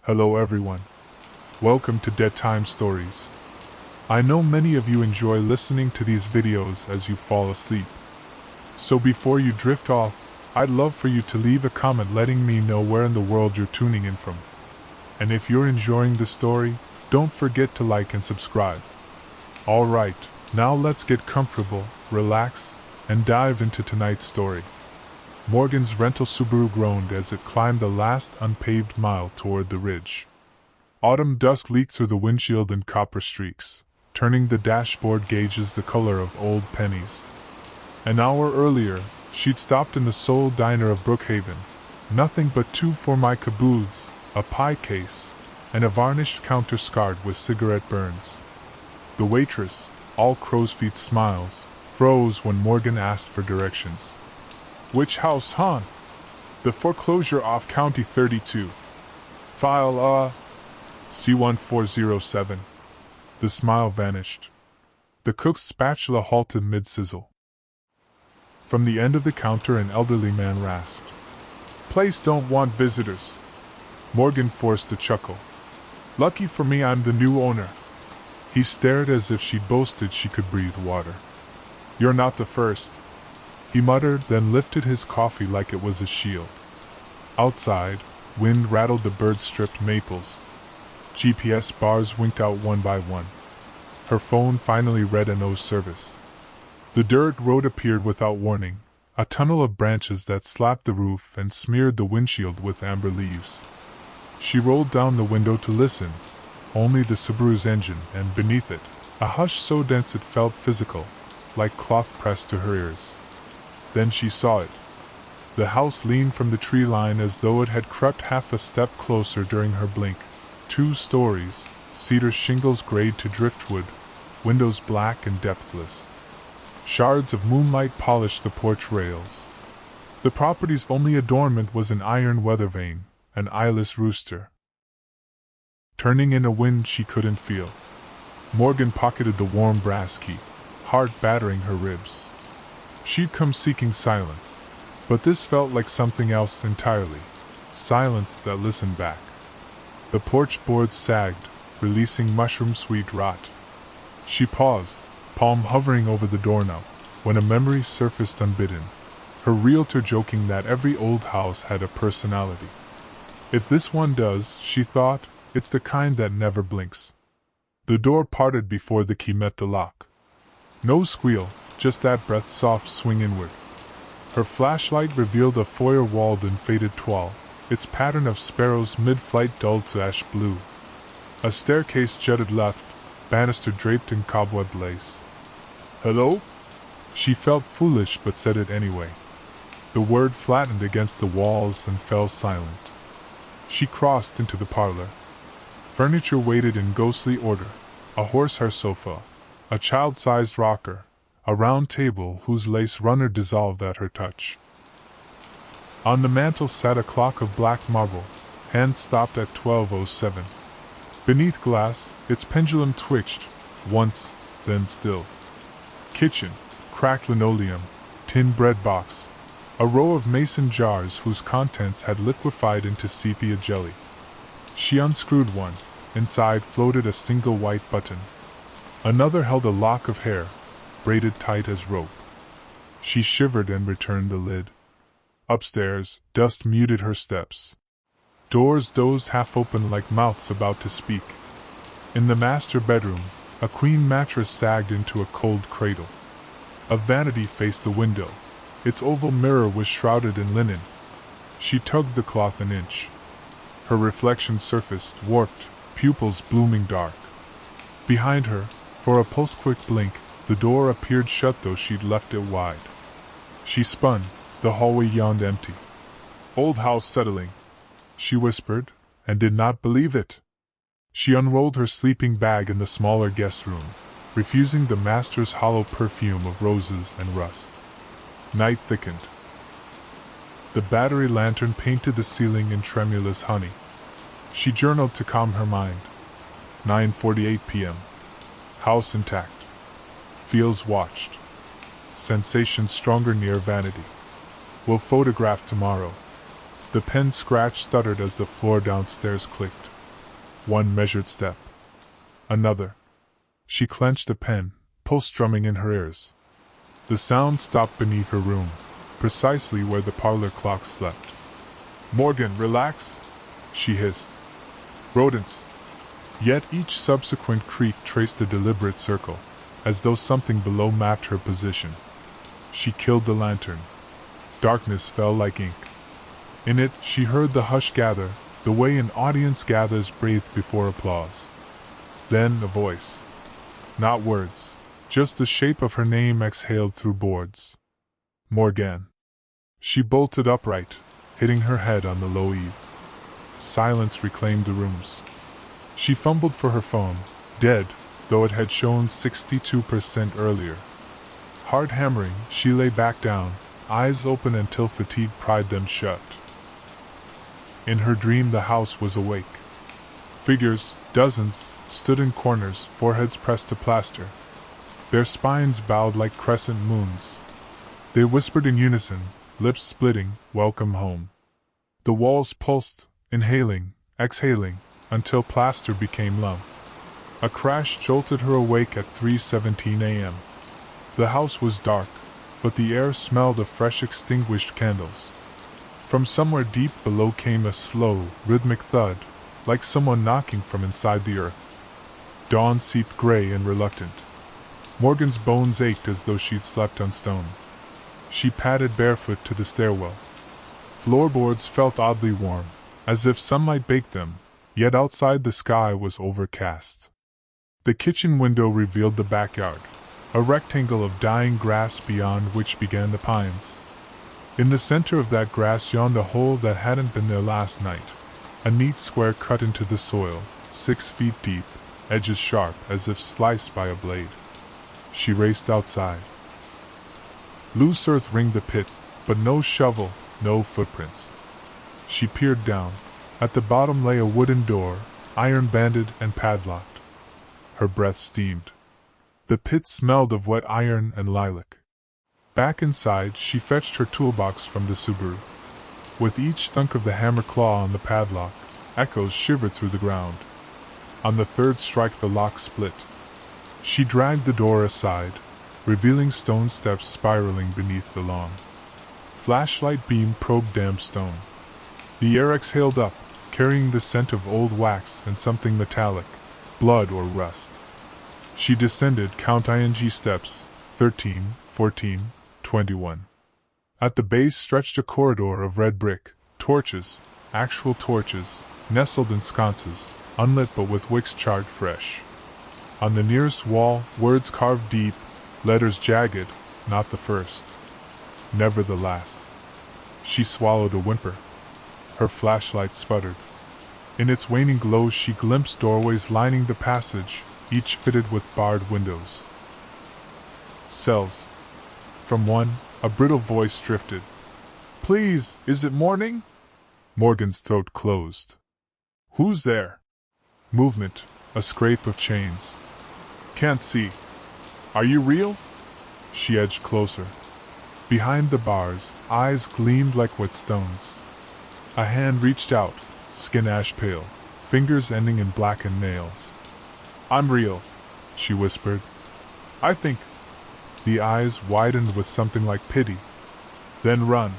Hello everyone. Welcome to Dead Time Stories. I know many of you enjoy listening to these videos as you fall asleep. So before you drift off, I'd love for you to leave a comment letting me know where in the world you're tuning in from. And if you're enjoying the story, don't forget to like and subscribe. Alright, now let's get comfortable, relax, and dive into tonight's story. Morgan's rental Subaru groaned as it climbed the last unpaved mile toward the ridge. Autumn dusk leaked through the windshield in copper streaks, turning the dashboard gauges the color of old pennies. An hour earlier, she'd stopped in the Soul Diner of Brookhaven. Nothing but 2 for my caboose, a pie case, and a varnished counter scarred with cigarette burns. The waitress, all crow's feet smiles, froze when Morgan asked for directions. "Which house, hon?" "The foreclosure off County 32. File, C1407. The smile vanished. The cook's spatula halted mid-sizzle. From the end of the counter an elderly man rasped. "Place don't want visitors." Morgan forced a chuckle. "Lucky for me I'm the new owner." He stared as if she boasted she could breathe water. "You're not the first," he muttered, then lifted his coffee like it was a shield. Outside, wind rattled the bird-stripped maples. GPS bars winked out one by one. Her phone finally read a no service. The dirt road appeared without warning, a tunnel of branches that slapped the roof and smeared the windshield with amber leaves. She rolled down the window to listen. Only the Subaru's engine, and beneath it, a hush so dense it felt physical, like cloth pressed to her ears. Then she saw it. The house leaned from the tree line as though it had crept half a step closer during her blink. 2 stories, cedar shingles grayed to driftwood, windows black and depthless. Shards of moonlight polished the porch rails. The property's only adornment was an iron weather vane, an eyeless rooster, turning in a wind she couldn't feel. Morgan pocketed the warm brass key, heart battering her ribs. She'd come seeking silence, but this felt like something else entirely. Silence that listened back. The porch boards sagged, releasing mushroom-sweet rot. She paused, palm hovering over the doorknob, when a memory surfaced unbidden. Her realtor joking that every old house had a personality. If this one does, she thought, it's the kind that never blinks. The door parted before the key met the lock. No squeal, just that breath-soft swing inward. Her flashlight revealed a foyer walled in faded toile, its pattern of sparrows mid-flight dulled to ash blue. A staircase jutted left, banister draped in cobweb lace. "Hello?" She felt foolish but said it anyway. The word flattened against the walls and fell silent. She crossed into the parlor. Furniture waited in ghostly order, a horsehair sofa, a child-sized rocker, a round table whose lace runner dissolved at her touch. On the mantel sat a clock of black marble, hands stopped at 12:07. Beneath glass, its pendulum twitched, once, then stilled. Kitchen, cracked linoleum, tin bread box, a row of mason jars whose contents had liquefied into sepia jelly. She unscrewed one. Inside floated a single white button. Another held a lock of hair, braided tight as rope. She shivered and returned the lid. Upstairs, dust muted her steps. Doors dozed half open like mouths about to speak. In the master bedroom, a queen mattress sagged into a cold cradle. A vanity faced the window. Its oval mirror was shrouded in linen. She tugged the cloth an inch. Her reflection surfaced, warped, pupils blooming dark. Behind her, for a pulse-quick blink, the door appeared shut though she'd left it wide. She spun, the hallway yawned empty. "Old house settling," she whispered, and did not believe it. She unrolled her sleeping bag in the smaller guest room, refusing the master's hollow perfume of roses and rust. Night thickened. The battery lantern painted the ceiling in tremulous honey. She journaled to calm her mind. 9:48 p.m. House intact. Feels watched. Sensation stronger near vanity. Will photograph tomorrow. The pen scratch stuttered as the floor downstairs clicked. One measured step. Another. She clenched a pen, pulse drumming in her ears. The sound stopped beneath her room, precisely where the parlor clock slept. "Morgan, relax," she hissed. "Rodents." Yet each subsequent creak traced a deliberate circle, as though something below mapped her position. She killed the lantern. Darkness fell like ink. In it, she heard the hush gather, the way an audience gathers breathed before applause. Then a voice. Not words, just the shape of her name exhaled through boards. Morgan. She bolted upright, hitting her head on the low eave. Silence reclaimed the rooms. She fumbled for her phone, dead, though it had shown 62% earlier. Hard hammering, she lay back down, eyes open until fatigue pried them shut. In her dream the house was awake. Figures, dozens, stood in corners, foreheads pressed to plaster. Their spines bowed like crescent moons. They whispered in unison, lips splitting, "Welcome home." The walls pulsed, inhaling, exhaling, until plaster became lump. A crash jolted her awake at 3:17 a.m. The house was dark, but the air smelled of fresh extinguished candles. From somewhere deep below came a slow, rhythmic thud, like someone knocking from inside the earth. Dawn seeped gray and reluctant. Morgan's bones ached as though she'd slept on stone. She padded barefoot to the stairwell. Floorboards felt oddly warm, as if sunlight baked them, yet outside the sky was overcast. The kitchen window revealed the backyard, a rectangle of dying grass beyond which began the pines. In the center of that grass yawned a hole that hadn't been there last night, a neat square cut into the soil, 6 feet deep, edges sharp as if sliced by a blade. She raced outside. Loose earth ringed the pit, but no shovel, no footprints. She peered down. At the bottom lay a wooden door, iron-banded and padlocked. Her breath steamed. The pit smelled of wet iron and lilac. Back inside, she fetched her toolbox from the Subaru. With each thunk of the hammer claw on the padlock, echoes shivered through the ground. On the third strike the lock split. She dragged the door aside, revealing stone steps spiraling beneath the lawn. Flashlight beam probed damp stone. The air exhaled up, carrying the scent of old wax and something metallic, blood or rust. She descended, count ing steps, 13, 14, 21. At the base stretched a corridor of red brick, torches, actual torches, nestled in sconces, unlit but with wicks charred fresh. On the nearest wall, words carved deep, letters jagged, not the first, never the last. She swallowed a whimper. Her flashlight sputtered. In its waning glow she glimpsed doorways lining the passage, each fitted with barred windows. Cells. From one, a brittle voice drifted. "Please, is it morning?" Morgan's throat closed. "Who's there?" Movement, a scrape of chains. "Can't see. Are you real?" She edged closer. Behind the bars, eyes gleamed like whetstones. A hand reached out, skin ash pale, fingers ending in blackened nails. "I'm real," she whispered. "I think." The eyes widened with something like pity. "Then run.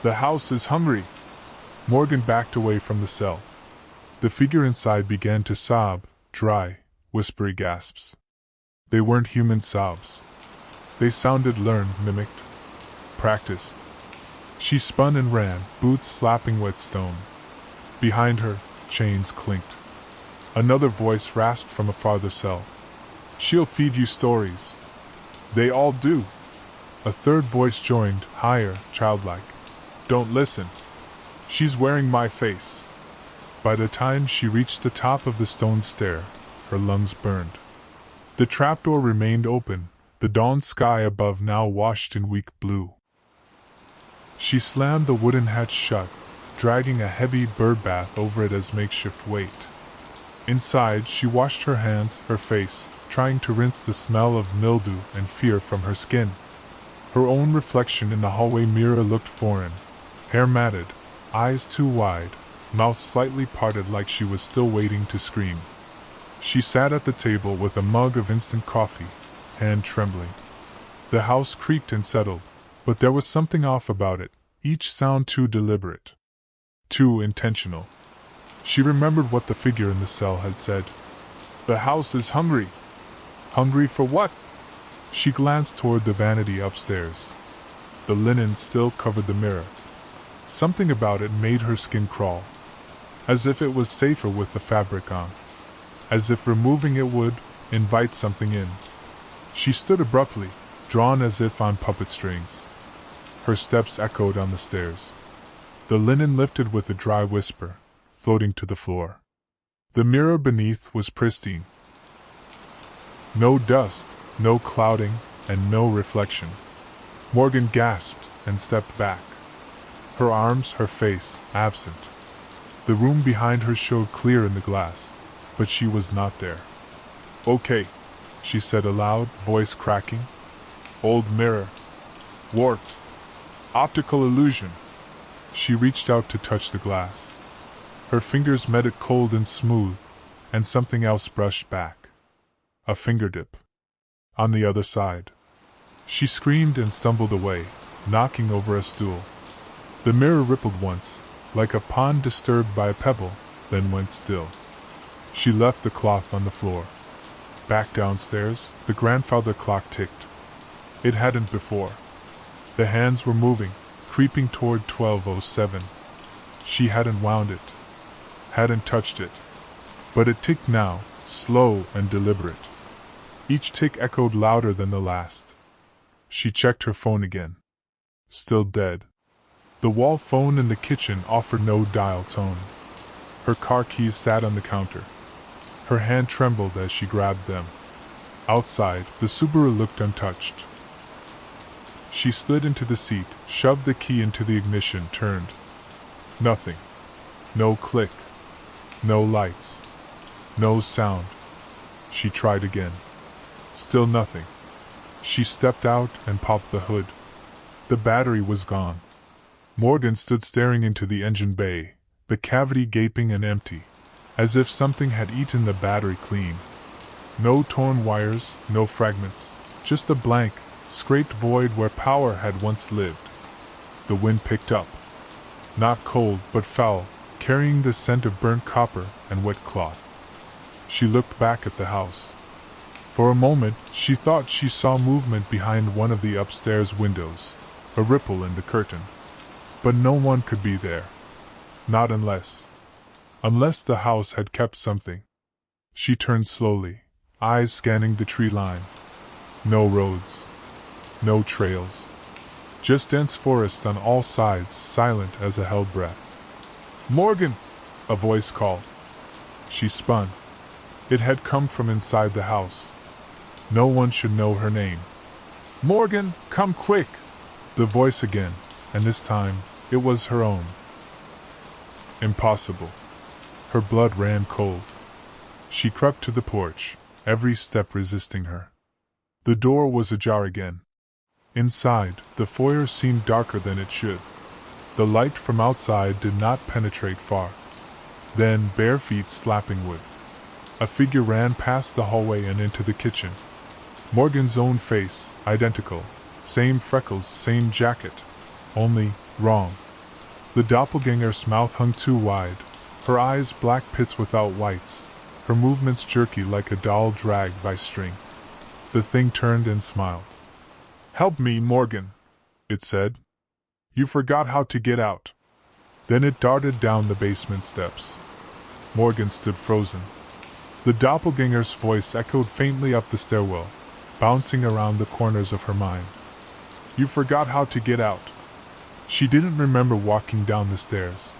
The house is hungry." Morgan backed away from the cell. The figure inside began to sob, dry, whispery gasps. They weren't human sobs. They sounded learned, mimicked, practiced. She spun and ran, boots slapping wet stone. Behind her, chains clinked. Another voice rasped from a farther cell. "She'll feed you stories." "They all do." A third voice joined, higher, childlike. "Don't listen. She's wearing my face." By the time she reached the top of the stone stair, her lungs burned. The trapdoor remained open, the dawn sky above now washed in weak blue. She slammed the wooden hatch shut, dragging a heavy bird bath over it as makeshift weight. Inside, she washed her hands, her face, trying to rinse the smell of mildew and fear from her skin. Her own reflection in the hallway mirror looked foreign, hair matted, eyes too wide, mouth slightly parted like she was still waiting to scream. She sat at the table with a mug of instant coffee, hand trembling. The house creaked and settled, but there was something off about it, each sound too deliberate, too intentional. She remembered what the figure in the cell had said. "The house is hungry." Hungry for what? She glanced toward the vanity upstairs. The linen still covered the mirror. Something about it made her skin crawl. As if it was safer with the fabric on. As if removing it would invite something in. She stood abruptly, drawn as if on puppet strings. Her steps echoed on the stairs. The linen lifted with a dry whisper, floating to the floor. The mirror beneath was pristine. No dust, no clouding, and no reflection. Morgan gasped and stepped back. Her arms, her face, absent. The room behind her showed clear in the glass, but she was not there. "Okay," she said aloud, voice cracking. "Old mirror. Warped. Optical illusion." She reached out to touch the glass. Her fingers met it cold and smooth, and something else brushed back. A fingertip. On the other side. She screamed and stumbled away, knocking over a stool. The mirror rippled once, like a pond disturbed by a pebble, then went still. She left the cloth on the floor. Back downstairs, the grandfather clock ticked. It hadn't before. The hands were moving, creeping toward 12:07. She hadn't wound it. Hadn't touched it. But it ticked now, slow and deliberate. Each tick echoed louder than the last. She checked her phone again. Still dead. The wall phone in the kitchen offered no dial tone. Her car keys sat on the counter. Her hand trembled as she grabbed them. Outside, the Subaru looked untouched. She slid into the seat, shoved the key into the ignition, turned. Nothing. No click. No lights. No sound. She tried again. Still nothing. She stepped out and popped the hood. The battery was gone. Morgan stood staring into the engine bay, the cavity gaping and empty, as if something had eaten the battery clean. No torn wires, no fragments, just a blank, scraped void where power had once lived. The wind picked up. Not cold, but foul, carrying the scent of burnt copper and wet cloth. She looked back at the house. For a moment, she thought she saw movement behind one of the upstairs windows, a ripple in the curtain. But no one could be there. Not unless the house had kept something. She turned slowly, eyes scanning the tree line. No roads. No trails. Just dense forest on all sides, silent as a held breath. "Morgan!" a voice called. She spun. It had come from inside the house. No one should know her name. "Morgan, come quick!" The voice again, and this time, it was her own. Impossible. Her blood ran cold. She crept to the porch, every step resisting her. The door was ajar again. Inside, the foyer seemed darker than it should. The light from outside did not penetrate far. Then, bare feet slapping wood. A figure ran past the hallway and into the kitchen. Morgan's own face, identical. Same freckles, same jacket. Only, wrong. The doppelganger's mouth hung too wide, her eyes black pits without whites, her movements jerky like a doll dragged by string. The thing turned and smiled. "Help me, Morgan," it said. "You forgot how to get out." Then it darted down the basement steps. Morgan stood frozen. The doppelganger's voice echoed faintly up the stairwell, bouncing around the corners of her mind. "You forgot how to get out." She didn't remember walking down the stairs.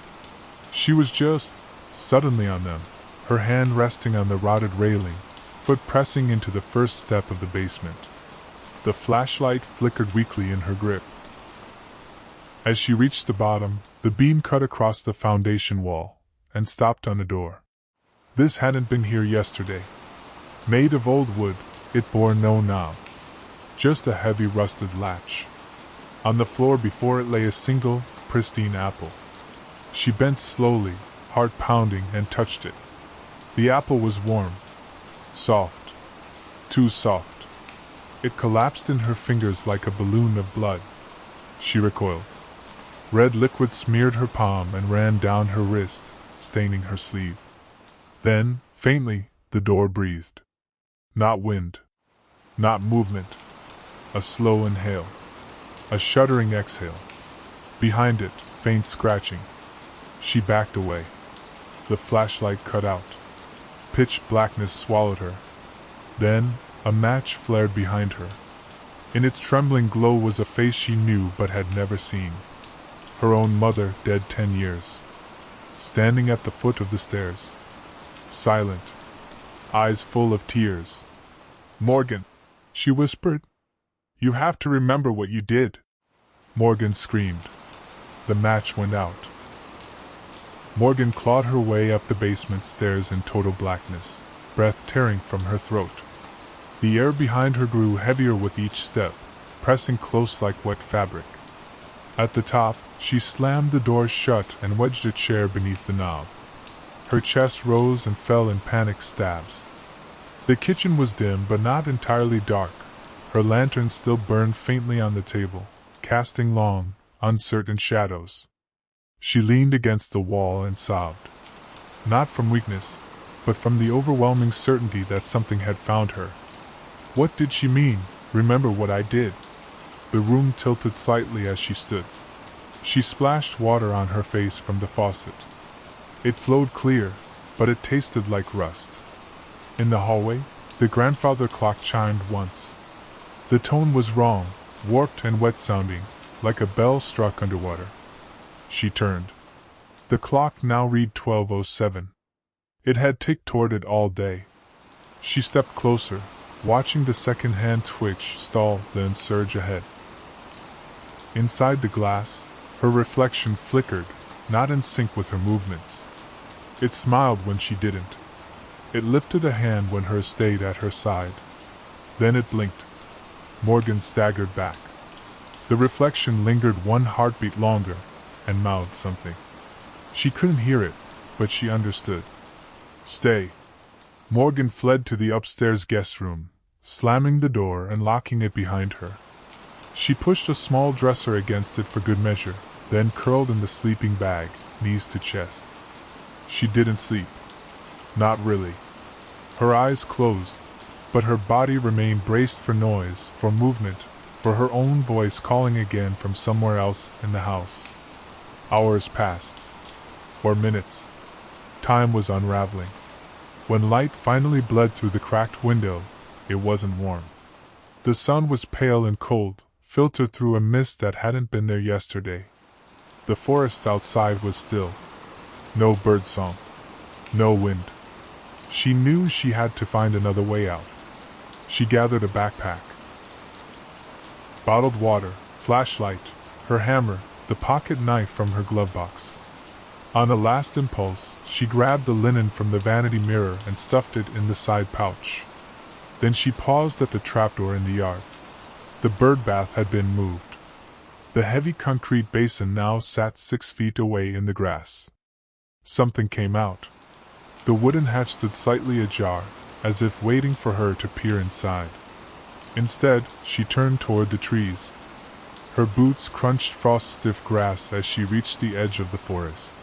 She was just suddenly on them, her hand resting on the rotted railing, foot pressing into the first step of the basement. The flashlight flickered weakly in her grip. As she reached the bottom, the beam cut across the foundation wall and stopped on a door. This hadn't been here yesterday. Made of old wood, it bore no knob. Just a heavy rusted latch. On the floor before it lay a single, pristine apple. She bent slowly, heart pounding, and touched it. The apple was warm. Soft. Too soft. It collapsed in her fingers like a balloon of blood. She recoiled. Red liquid smeared her palm and ran down her wrist, staining her sleeve. Then, faintly, the door breathed. Not wind. Not movement. A slow inhale. A shuddering exhale. Behind it, faint scratching. She backed away. The flashlight cut out. Pitch blackness swallowed her. Then, a match flared behind her. In its trembling glow was a face she knew but had never seen. Her own mother, dead 10 years. Standing at the foot of the stairs. Silent. Eyes full of tears. "Morgan," she whispered. "You have to remember what you did." Morgan screamed. The match went out. Morgan clawed her way up the basement stairs in total blackness, breath tearing from her throat. The air behind her grew heavier with each step, pressing close like wet fabric. At the top, she slammed the door shut and wedged a chair beneath the knob. Her chest rose and fell in panic stabs. The kitchen was dim but not entirely dark. Her lantern still burned faintly on the table, casting long, uncertain shadows. She leaned against the wall and sobbed. Not from weakness, but from the overwhelming certainty that something had found her. What did she mean? "Remember what I did?" The room tilted slightly as she stood. She splashed water on her face from the faucet. It flowed clear, but it tasted like rust. In the hallway, the grandfather clock chimed once. The tone was wrong, warped and wet-sounding, like a bell struck underwater. She turned. The clock now read 12:07. It had ticked toward it all day. She stepped closer, watching the second-hand twitch stall, then surge ahead. Inside the glass, her reflection flickered, not in sync with her movements. It smiled when she didn't. It lifted a hand when hers stayed at her side. Then it blinked. Morgan staggered back. The reflection lingered one heartbeat longer, and mouthed something. She couldn't hear it, but she understood. "Stay." Morgan fled to the upstairs guest room, slamming the door and locking it behind her. She pushed a small dresser against it for good measure, then curled in the sleeping bag, knees to chest. She didn't sleep. Not really. Her eyes closed, but her body remained braced for noise, for movement, for her own voice calling again from somewhere else in the house. Hours passed. Or minutes. Time was unraveling. When light finally bled through the cracked window, it wasn't warm. The sun was pale and cold, filtered through a mist that hadn't been there yesterday. The forest outside was still. No birdsong. No wind. She knew she had to find another way out. She gathered a backpack. Bottled water, flashlight, her hammer, the pocket knife from her glove box. On a last impulse, she grabbed the linen from the vanity mirror and stuffed it in the side pouch. Then she paused at the trapdoor in the yard. The bird bath had been moved. The heavy concrete basin now sat 6 feet away in the grass. Something came out. The wooden hatch stood slightly ajar, as if waiting for her to peer inside. Instead, she turned toward the trees. Her boots crunched frost-stiff grass as she reached the edge of the forest.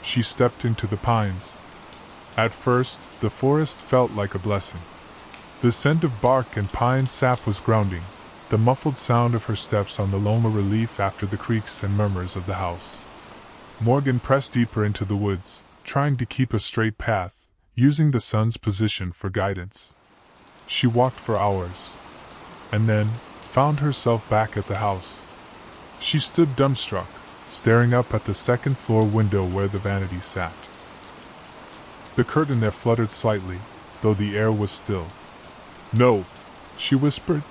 She stepped into the pines. At first, the forest felt like a blessing. The scent of bark and pine sap was grounding, the muffled sound of her steps on the loam a relief after the creaks and murmurs of the house. Morgan pressed deeper into the woods, trying to keep a straight path, using the sun's position for guidance. She walked for hours, and then found herself back at the house. She stood dumbstruck, staring up at the second-floor window where the vanity sat. The curtain there fluttered slightly, though the air was still. "No," she whispered.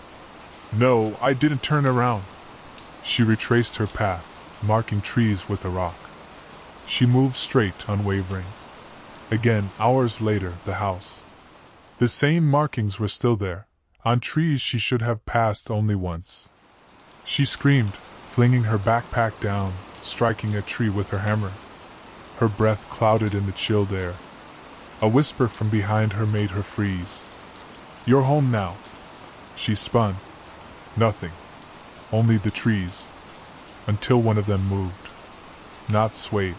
"No, I didn't turn around." She retraced her path, marking trees with a rock. She moved straight, unwavering. Again, hours later, the house. The same markings were still there, on trees she should have passed only once. She screamed, flinging her backpack down, striking a tree with her hammer. her breath clouded in the chilled air. A whisper from behind her made her freeze. "You're home now." She spun. Nothing. Only the trees. Until one of them moved. Not swayed.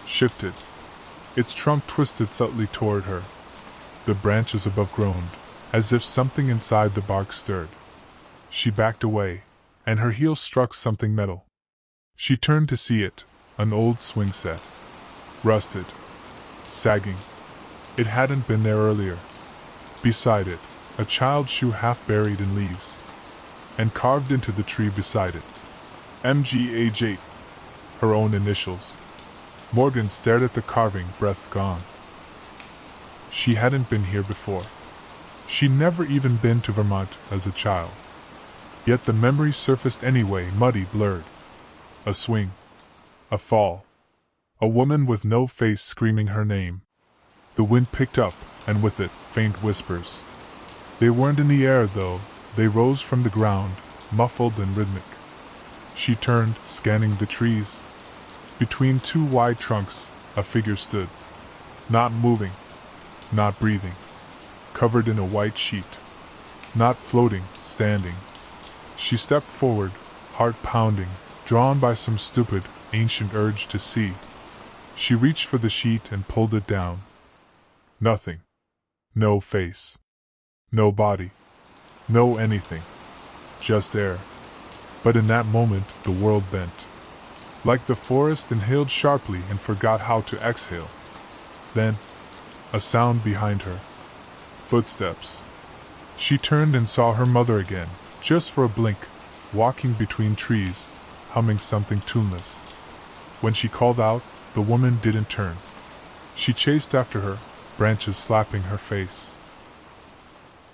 Shifted. Its trunk twisted subtly toward her. The branches above groaned, as if something inside the bark stirred. She backed away, and her heel struck something metal. She turned to see it, an old swing set. Rusted. Sagging. It hadn't been there earlier. Beside it, a child's shoe half buried in leaves. And carved into the tree beside it. MGH8. Her own initials. Morgan stared at the carving, breath gone. She hadn't been here before. She'd never even been to Vermont as a child. Yet the memory surfaced anyway, muddy, blurred. A swing. A fall. A woman with no face screaming her name. The wind picked up, and with it, faint whispers. They weren't in the air, though. They rose from the ground, muffled and rhythmic. She turned, scanning the trees. Between two wide trunks, a figure stood. Not moving. Not breathing. Covered in a white sheet. Not floating, standing. She stepped forward, heart pounding, drawn by some stupid, ancient urge to see. She reached for the sheet and pulled it down. Nothing. No face. No body. No anything. Just air. But in that moment, the world bent. Like the forest inhaled sharply and forgot how to exhale. Then, a sound behind her. Footsteps. She turned and saw her mother again, just for a blink, walking between trees, humming something tuneless. When she called out, the woman didn't turn. She chased after her, branches slapping her face.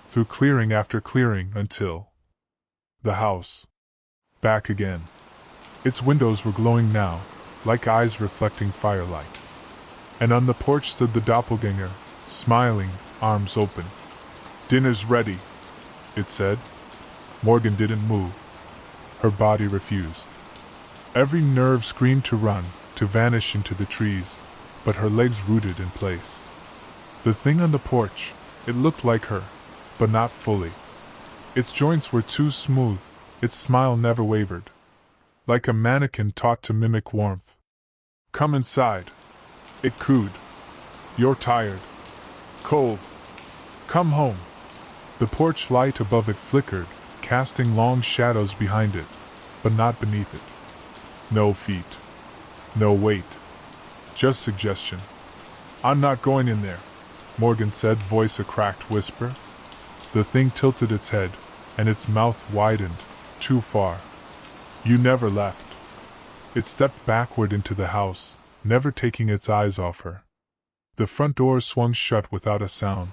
Through clearing after clearing until the house. Back again. Its windows were glowing now, like eyes reflecting firelight. And on the porch stood the doppelganger, smiling, arms open. "Dinner's ready," it said. Morgan didn't move. Her body refused. Every nerve screamed to run, to vanish into the trees, but her legs rooted in place. The thing on the porch, it looked like her, but not fully. Its joints were too smooth, its smile never wavered. Like a mannequin taught to mimic warmth. "Come inside," it cooed. "You're tired. Cold. Come home." The porch light above it flickered, casting long shadows behind it, but not beneath it. No feet. No weight. Just suggestion. "I'm not going in there," Morgan said, voice a cracked whisper. The thing tilted its head, and its mouth widened, too far. "You never left." It stepped backward into the house, never taking its eyes off her. The front door swung shut without a sound.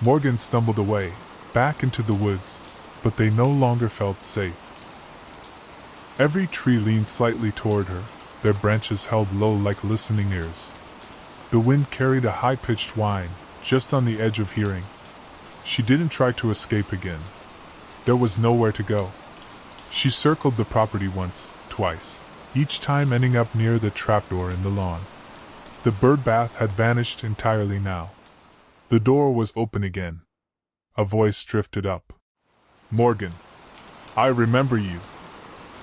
Morgan stumbled away, back into the woods, but they no longer felt safe. Every tree leaned slightly toward her, their branches held low like listening ears. The wind carried a high-pitched whine, just on the edge of hearing. She didn't try to escape again. There was nowhere to go. She circled the property once, twice, each time ending up near the trapdoor in the lawn. The bird bath had vanished entirely now. The door was open again. A voice drifted up. "Morgan. I remember you."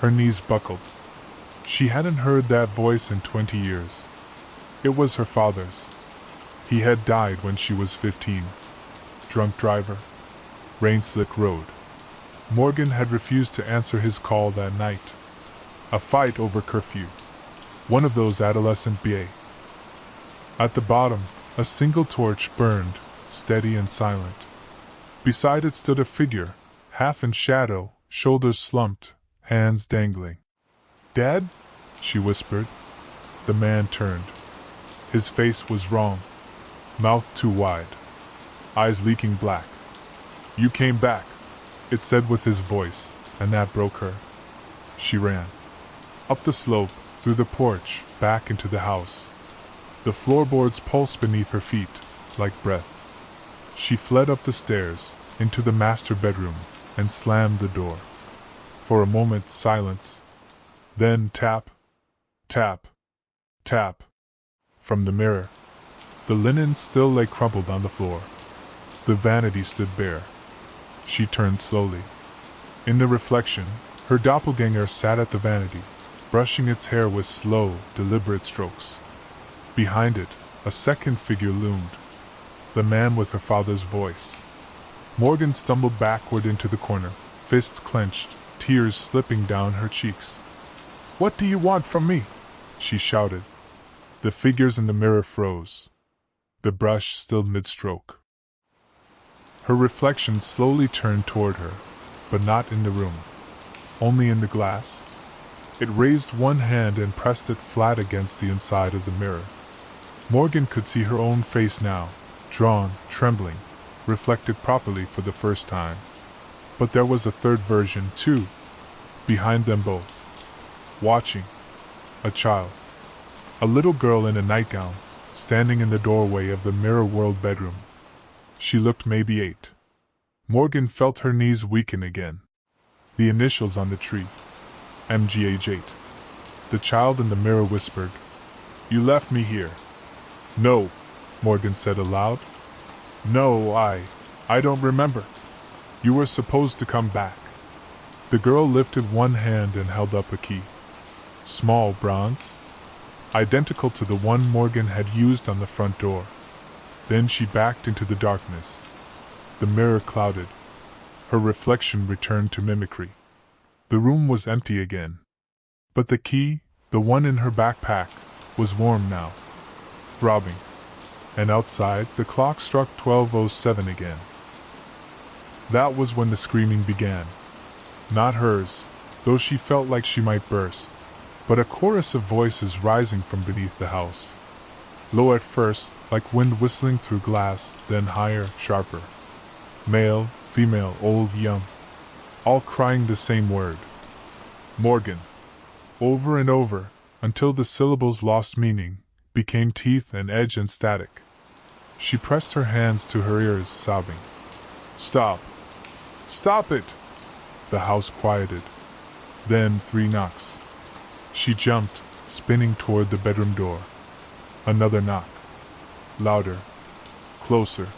Her knees buckled. She hadn't heard that voice in 20 years. It was her father's. He had died when she was 15. Drunk driver. Rain-slick road. Morgan had refused to answer his call that night. A fight over curfew. One of those adolescent BA. At the bottom, a single torch burned, steady and silent. Beside it stood a figure, half in shadow, shoulders slumped, hands dangling. "Dad?" she whispered. The man turned. His face was wrong. Mouth too wide. Eyes leaking black. "You came back," it said with his voice, and that broke her. She ran. Up the slope, through the porch, back into the house. The floorboards pulsed beneath her feet, like breath. She fled up the stairs, into the master bedroom, and slammed the door. For a moment, silence. Then tap, tap, tap. From the mirror, the linen still lay crumpled on the floor. The vanity stood bare. She turned slowly. In the reflection, her doppelganger sat at the vanity, brushing its hair with slow, deliberate strokes. Behind it, a second figure loomed, the man with her father's voice. Morgan stumbled backward into the corner, fists clenched, tears slipping down her cheeks. "What do you want from me?" she shouted. The figures in the mirror froze, the brush still mid-stroke. Her reflection slowly turned toward her, but not in the room, only in the glass. It raised one hand and pressed it flat against the inside of the mirror. Morgan could see her own face now, drawn, trembling, reflected properly for the first time. But there was a third version, too, behind them both. Watching. A child. A little girl in a nightgown, standing in the doorway of the mirror-world bedroom. She looked maybe 8. Morgan felt her knees weaken again. The initials on the tree. MGH8. The child in the mirror whispered, "You left me here." "No," Morgan said aloud. "No, I don't remember. You were supposed to come back." The girl lifted one hand and held up a key. Small, bronze, identical to the one Morgan had used on the front door. Then she backed into the darkness. The mirror clouded. Her reflection returned to mimicry. The room was empty again. But the key, the one in her backpack, was warm now, throbbing. And outside, the clock struck 12:07 again. That was when the screaming began. Not hers, though she felt like she might burst, but a chorus of voices rising from beneath the house. Low at first, like wind whistling through glass, then higher, sharper. Male, female, old, young, all crying the same word. Morgan. Over and over, until the syllables lost meaning, became teeth and edge and static. She pressed her hands to her ears, sobbing. "Stop! Stop it!" The house quieted. Then 3 knocks. She jumped, spinning toward the bedroom door. Another knock. Louder. Closer.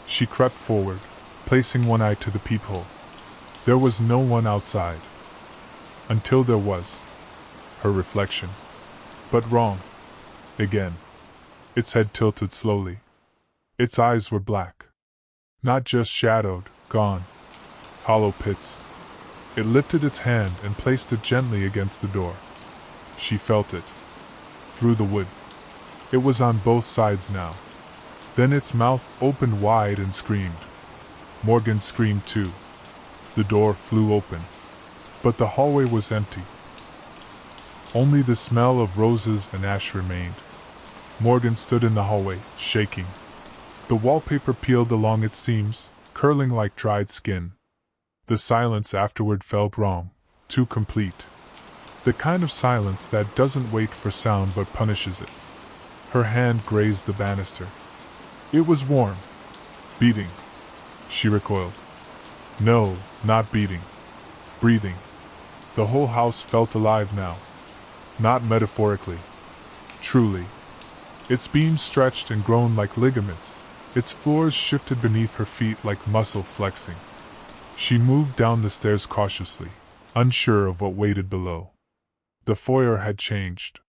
She crept forward, placing one eye to the peephole. There was no one outside. Until there was. Her reflection. But wrong. Again. Its head tilted slowly. Its eyes were black. Not just shadowed, gone. Hollow pits. It lifted its hand and placed it gently against the door. She felt it. Through the wood. It was on both sides now. Then its mouth opened wide and screamed. Morgan screamed too. The door flew open. But the hallway was empty. Only the smell of roses and ash remained. Morgan stood in the hallway, shaking. The wallpaper peeled along its seams, curling like dried skin. The silence afterward felt wrong, too complete. The kind of silence that doesn't wait for sound but punishes it. Her hand grazed the banister. It was warm. Beating. She recoiled. No, not beating. Breathing. The whole house felt alive now. Not metaphorically. Truly. Its beams stretched and groaned like ligaments. Its floors shifted beneath her feet like muscle flexing. She moved down the stairs cautiously, unsure of what waited below. The foyer had changed.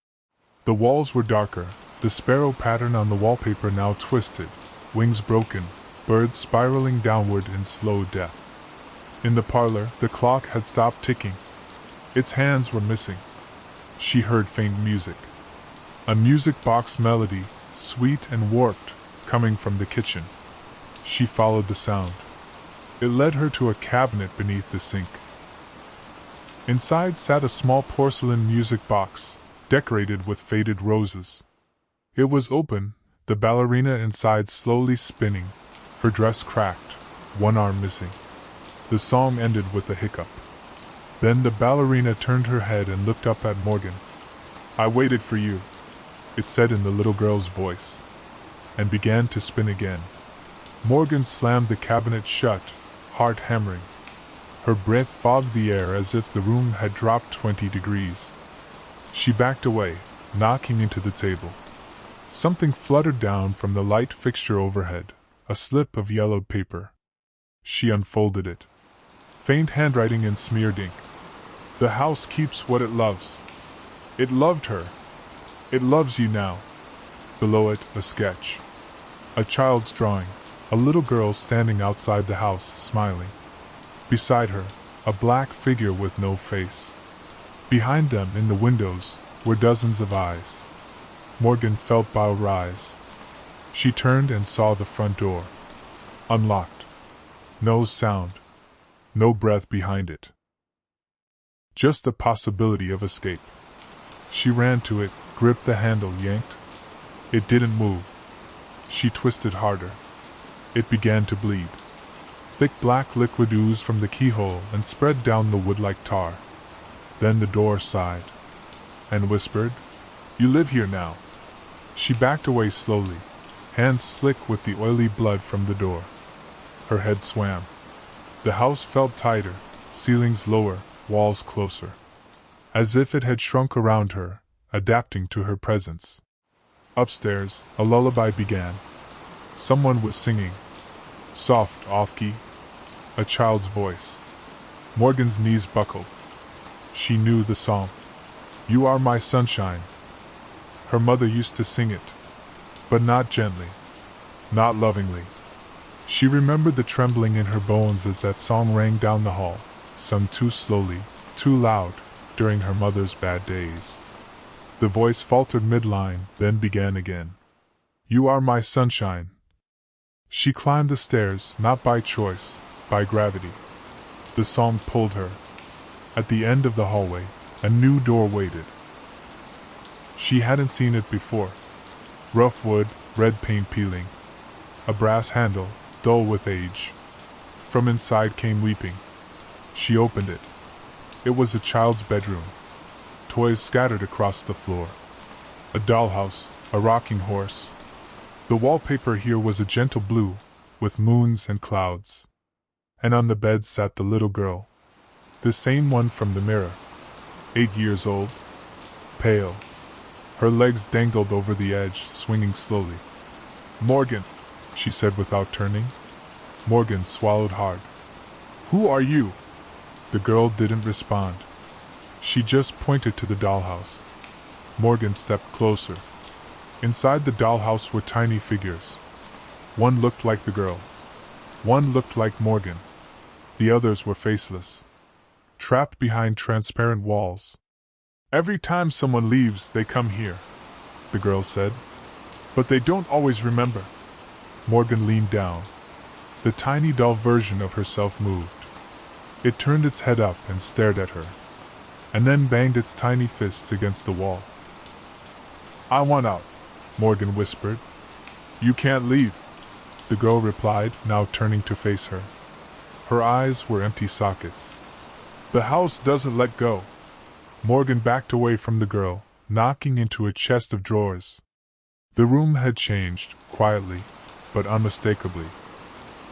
The walls were darker, the sparrow pattern on the wallpaper now twisted, wings broken, birds spiraling downward in slow death. In the parlor, the clock had stopped ticking. Its hands were missing. She heard faint music. A music box melody, sweet and warped, coming from the kitchen. She followed the sound. It led her to a cabinet beneath the sink. Inside sat a small porcelain music box, decorated with faded roses. It was open, the ballerina inside slowly spinning, her dress cracked, one arm missing. The song ended with a hiccup. Then the ballerina turned her head and looked up at Morgan. "I waited for you," it said in the little girl's voice, and began to spin again. Morgan slammed the cabinet shut, heart hammering. Her breath fogged the air as if the room had dropped 20 degrees. She backed away, knocking into the table. Something fluttered down from the light fixture overhead, a slip of yellowed paper. She unfolded it. Faint handwriting in smeared ink. The house keeps what it loves. It loved her. It loves you now. Below it, a sketch. A child's drawing. A little girl standing outside the house, smiling. Beside her, a black figure with no face. Behind them, in the windows, were dozens of eyes. Morgan felt bile rise. She turned and saw the front door. Unlocked. No sound. No breath behind it. Just the possibility of escape. She ran to it, gripped the handle, yanked. It didn't move. She twisted harder. It began to bleed. Thick black liquid oozed from the keyhole and spread down the wood like tar. Then the door sighed. And whispered, "You live here now." She backed away slowly, hands slick with the oily blood from the door. Her head swam. The house felt tighter, ceilings lower, walls closer. As if it had shrunk around her, adapting to her presence. Upstairs, a lullaby began. Someone was singing. Soft, off-key. A child's voice. Morgan's knees buckled. She knew the song. "You are my sunshine." Her mother used to sing it. But not gently. Not lovingly. She remembered the trembling in her bones as that song rang down the hall, sung too slowly, too loud, during her mother's bad days. The voice faltered mid-line, then began again. "You are my sunshine." She climbed the stairs, not by choice, by gravity. The song pulled her. At the end of the hallway, a new door waited. She hadn't seen it before. Rough wood, red paint peeling. A brass handle, dull with age. From inside came weeping. She opened it. It was a child's bedroom. Toys scattered across the floor. A dollhouse, a rocking horse. The wallpaper here was a gentle blue, with moons and clouds. And on the bed sat the little girl. The same one from the mirror. 8 years old. Pale. Her legs dangled over the edge, swinging slowly. "Morgan," she said without turning. Morgan swallowed hard. "Who are you?" The girl didn't respond. She just pointed to the dollhouse. Morgan stepped closer. Inside the dollhouse were tiny figures. One looked like the girl. One looked like Morgan. The others were faceless. Trapped behind transparent walls. "Every time someone leaves, they come here," the girl said. "But they don't always remember." Morgan leaned down. The tiny doll version of herself moved. It turned its head up and stared at her, and then banged its tiny fists against the wall. "I want out," Morgan whispered. "You can't leave," the girl replied, now turning to face her. Her eyes were empty sockets. "The house doesn't let go." Morgan backed away from the girl, knocking into a chest of drawers. The room had changed, quietly, but unmistakably.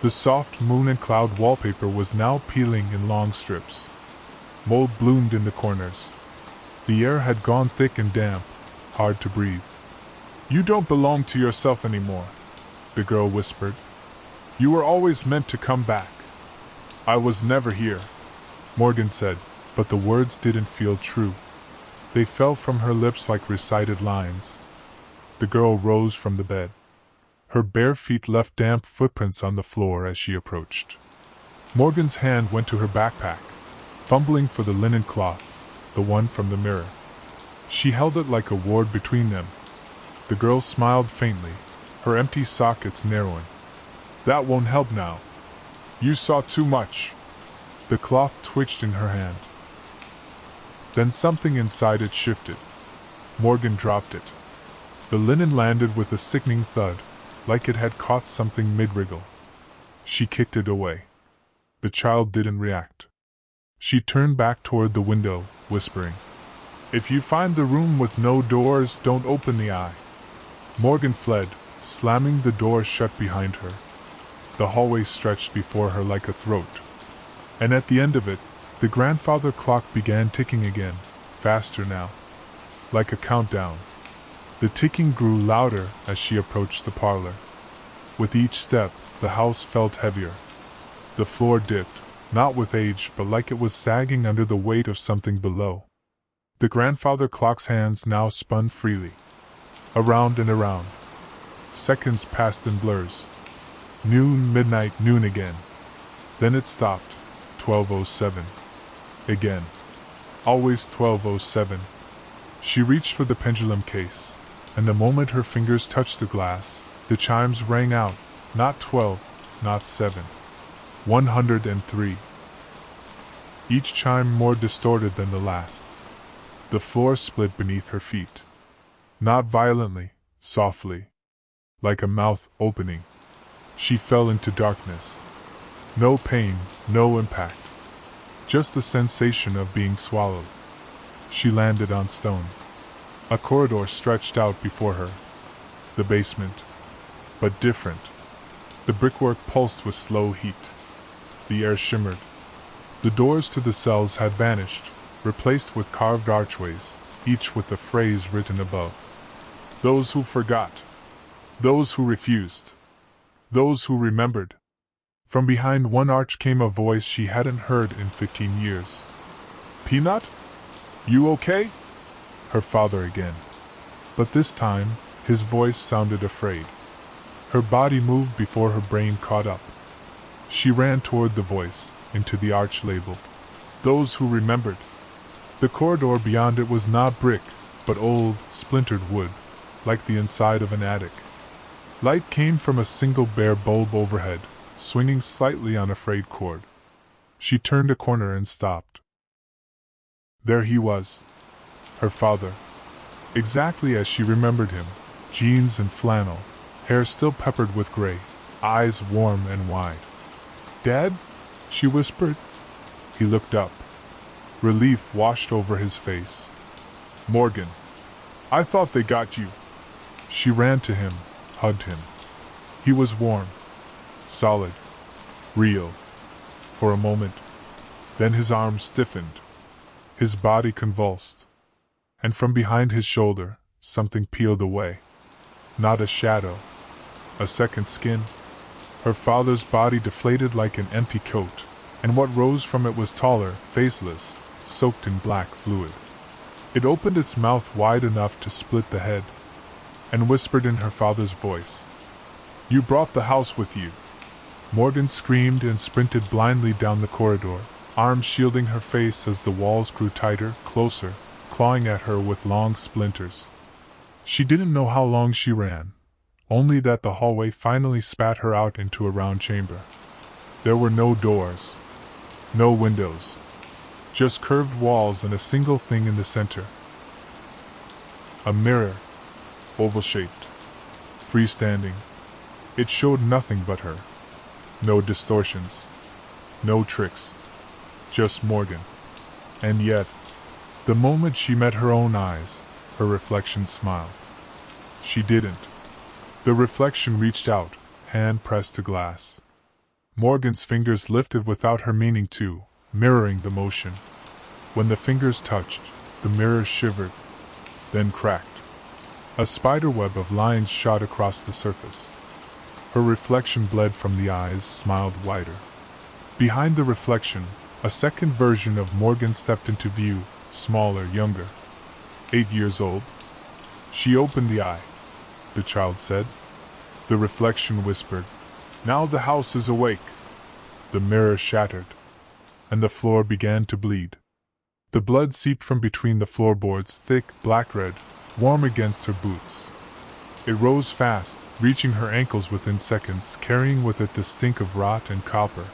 The soft moon and cloud wallpaper was now peeling in long strips. Mold bloomed in the corners. The air had gone thick and damp, hard to breathe. "You don't belong to yourself anymore," the girl whispered. "You were always meant to come back." "I was never here," Morgan said, but the words didn't feel true. They fell from her lips like recited lines. The girl rose from the bed. Her bare feet left damp footprints on the floor as she approached. Morgan's hand went to her backpack, fumbling for the linen cloth, the one from the mirror. She held it like a ward between them. The girl smiled faintly, her empty sockets narrowing. "That won't help now. You saw too much." The cloth twitched in her hand. Then something inside it shifted. Morgan dropped it. The linen landed with a sickening thud, like it had caught something mid-wriggle. She kicked it away. The child didn't react. She turned back toward the window, whispering, "If you find the room with no doors, don't open the eye." Morgan fled, slamming the door shut behind her. The hallway stretched before her like a throat. And at the end of it, the grandfather clock began ticking again, faster now. Like a countdown. The ticking grew louder as she approached the parlor. With each step, the house felt heavier. The floor dipped, not with age but like it was sagging under the weight of something below. The grandfather clock's hands now spun freely. Around and around. Seconds passed in blurs. Noon, midnight, noon again. Then it stopped. 12:07. Again. Always 12:07. She reached for the pendulum case, and the moment her fingers touched the glass, the chimes rang out, not 12, not 7. 103. Each chime more distorted than the last. The floor split beneath her feet. Not violently, softly. Like a mouth opening. She fell into darkness. No pain, no impact. Just the sensation of being swallowed. She landed on stone. A corridor stretched out before her. The basement. But different. The brickwork pulsed with slow heat. The air shimmered. The doors to the cells had vanished, replaced with carved archways, each with a phrase written above. Those who forgot. Those who refused. Those who remembered. From behind one arch came a voice she hadn't heard in 15 years. Peanut? You okay? Her father again. But this time, his voice sounded afraid. Her body moved before her brain caught up. She ran toward the voice, into the arch labeled, Those who remembered. The corridor beyond it was not brick, but old, splintered wood, like the inside of an attic. Light came from a single bare bulb overhead, swinging slightly on a frayed cord. She turned a corner and stopped. There he was. Her father. Exactly as she remembered him, jeans and flannel, hair still peppered with gray, eyes warm and wide. Dad? She whispered. He looked up. Relief washed over his face. Morgan. I thought they got you. She ran to him, hugged him. He was warm. Solid. Real. For a moment. Then his arms stiffened. His body convulsed. And from behind his shoulder, something peeled away. Not a shadow. A second skin. Her father's body deflated like an empty coat, and what rose from it was taller, faceless, soaked in black fluid. It opened its mouth wide enough to split the head, and whispered in her father's voice, You brought the house with you. Morgan screamed and sprinted blindly down the corridor, arms shielding her face as the walls grew tighter, closer, clawing at her with long splinters. She didn't know how long she ran, only that the hallway finally spat her out into a round chamber. There were no doors, no windows, just curved walls and a single thing in the center. A mirror, oval-shaped, freestanding. It showed nothing but her. No distortions, no tricks, just Morgan. And yet, the moment she met her own eyes, her reflection smiled. She didn't. The reflection reached out, hand pressed to glass. Morgan's fingers lifted without her meaning to, mirroring the motion. When the fingers touched, the mirror shivered, then cracked. A spiderweb of lines shot across the surface. Her reflection bled from the eyes, smiled wider. Behind the reflection, a second version of Morgan stepped into view, smaller, younger. 8 years old. She opened the eye. The child said. The reflection whispered, Now the house is awake. The mirror shattered, and the floor began to bleed. The blood seeped from between the floorboards, thick, black-red, warm against her boots. It rose fast, reaching her ankles within seconds, carrying with it the stink of rot and copper.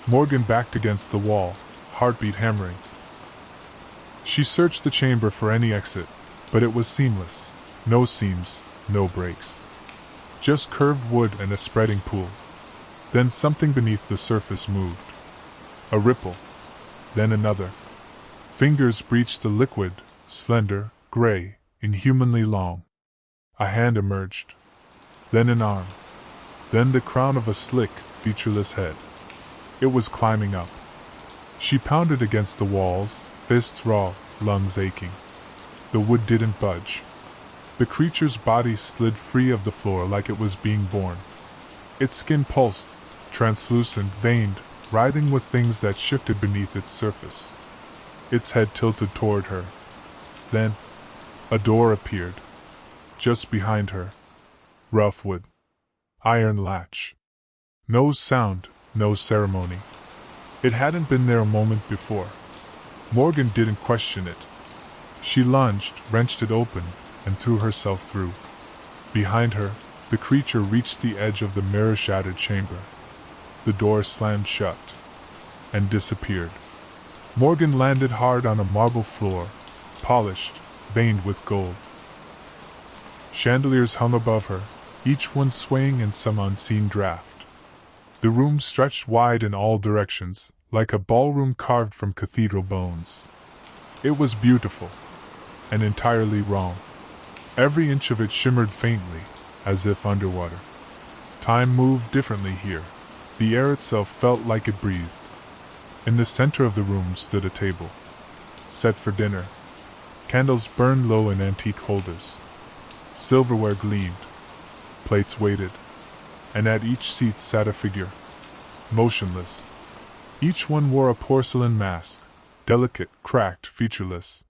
Morgan backed against the wall, heartbeat hammering. She searched the chamber for any exit, but it was seamless. No seams, no breaks. Just curved wood and a spreading pool. Then something beneath the surface moved. A ripple. Then another. Fingers breached the liquid, slender, gray, inhumanly long. A hand emerged. Then an arm. Then the crown of a slick, featureless head. It was climbing up. She pounded against the walls, fists raw, lungs aching. The wood didn't budge. The creature's body slid free of the floor like it was being born. Its skin pulsed, translucent, veined, writhing with things that shifted beneath its surface. Its head tilted toward her. Then, a door appeared. Just behind her. Rough wood. Iron latch. No sound, no ceremony. It hadn't been there a moment before. Morgan didn't question it. She lunged, wrenched it open, and threw herself through. Behind her, the creature reached the edge of the mirror-shadowed chamber. The door slammed shut and disappeared. Morgan landed hard on a marble floor, polished, veined with gold. Chandeliers hung above her, each one swaying in some unseen draft. The room stretched wide in all directions, like a ballroom carved from cathedral bones. It was beautiful, and entirely wrong. Every inch of it shimmered faintly, as if underwater. Time moved differently here. The air itself felt like it breathed. In the center of the room stood a table, set for dinner. Candles burned low in antique holders. Silverware gleamed. Plates waited. And at each seat sat a figure, motionless. Each one wore a porcelain mask, delicate, cracked, featureless.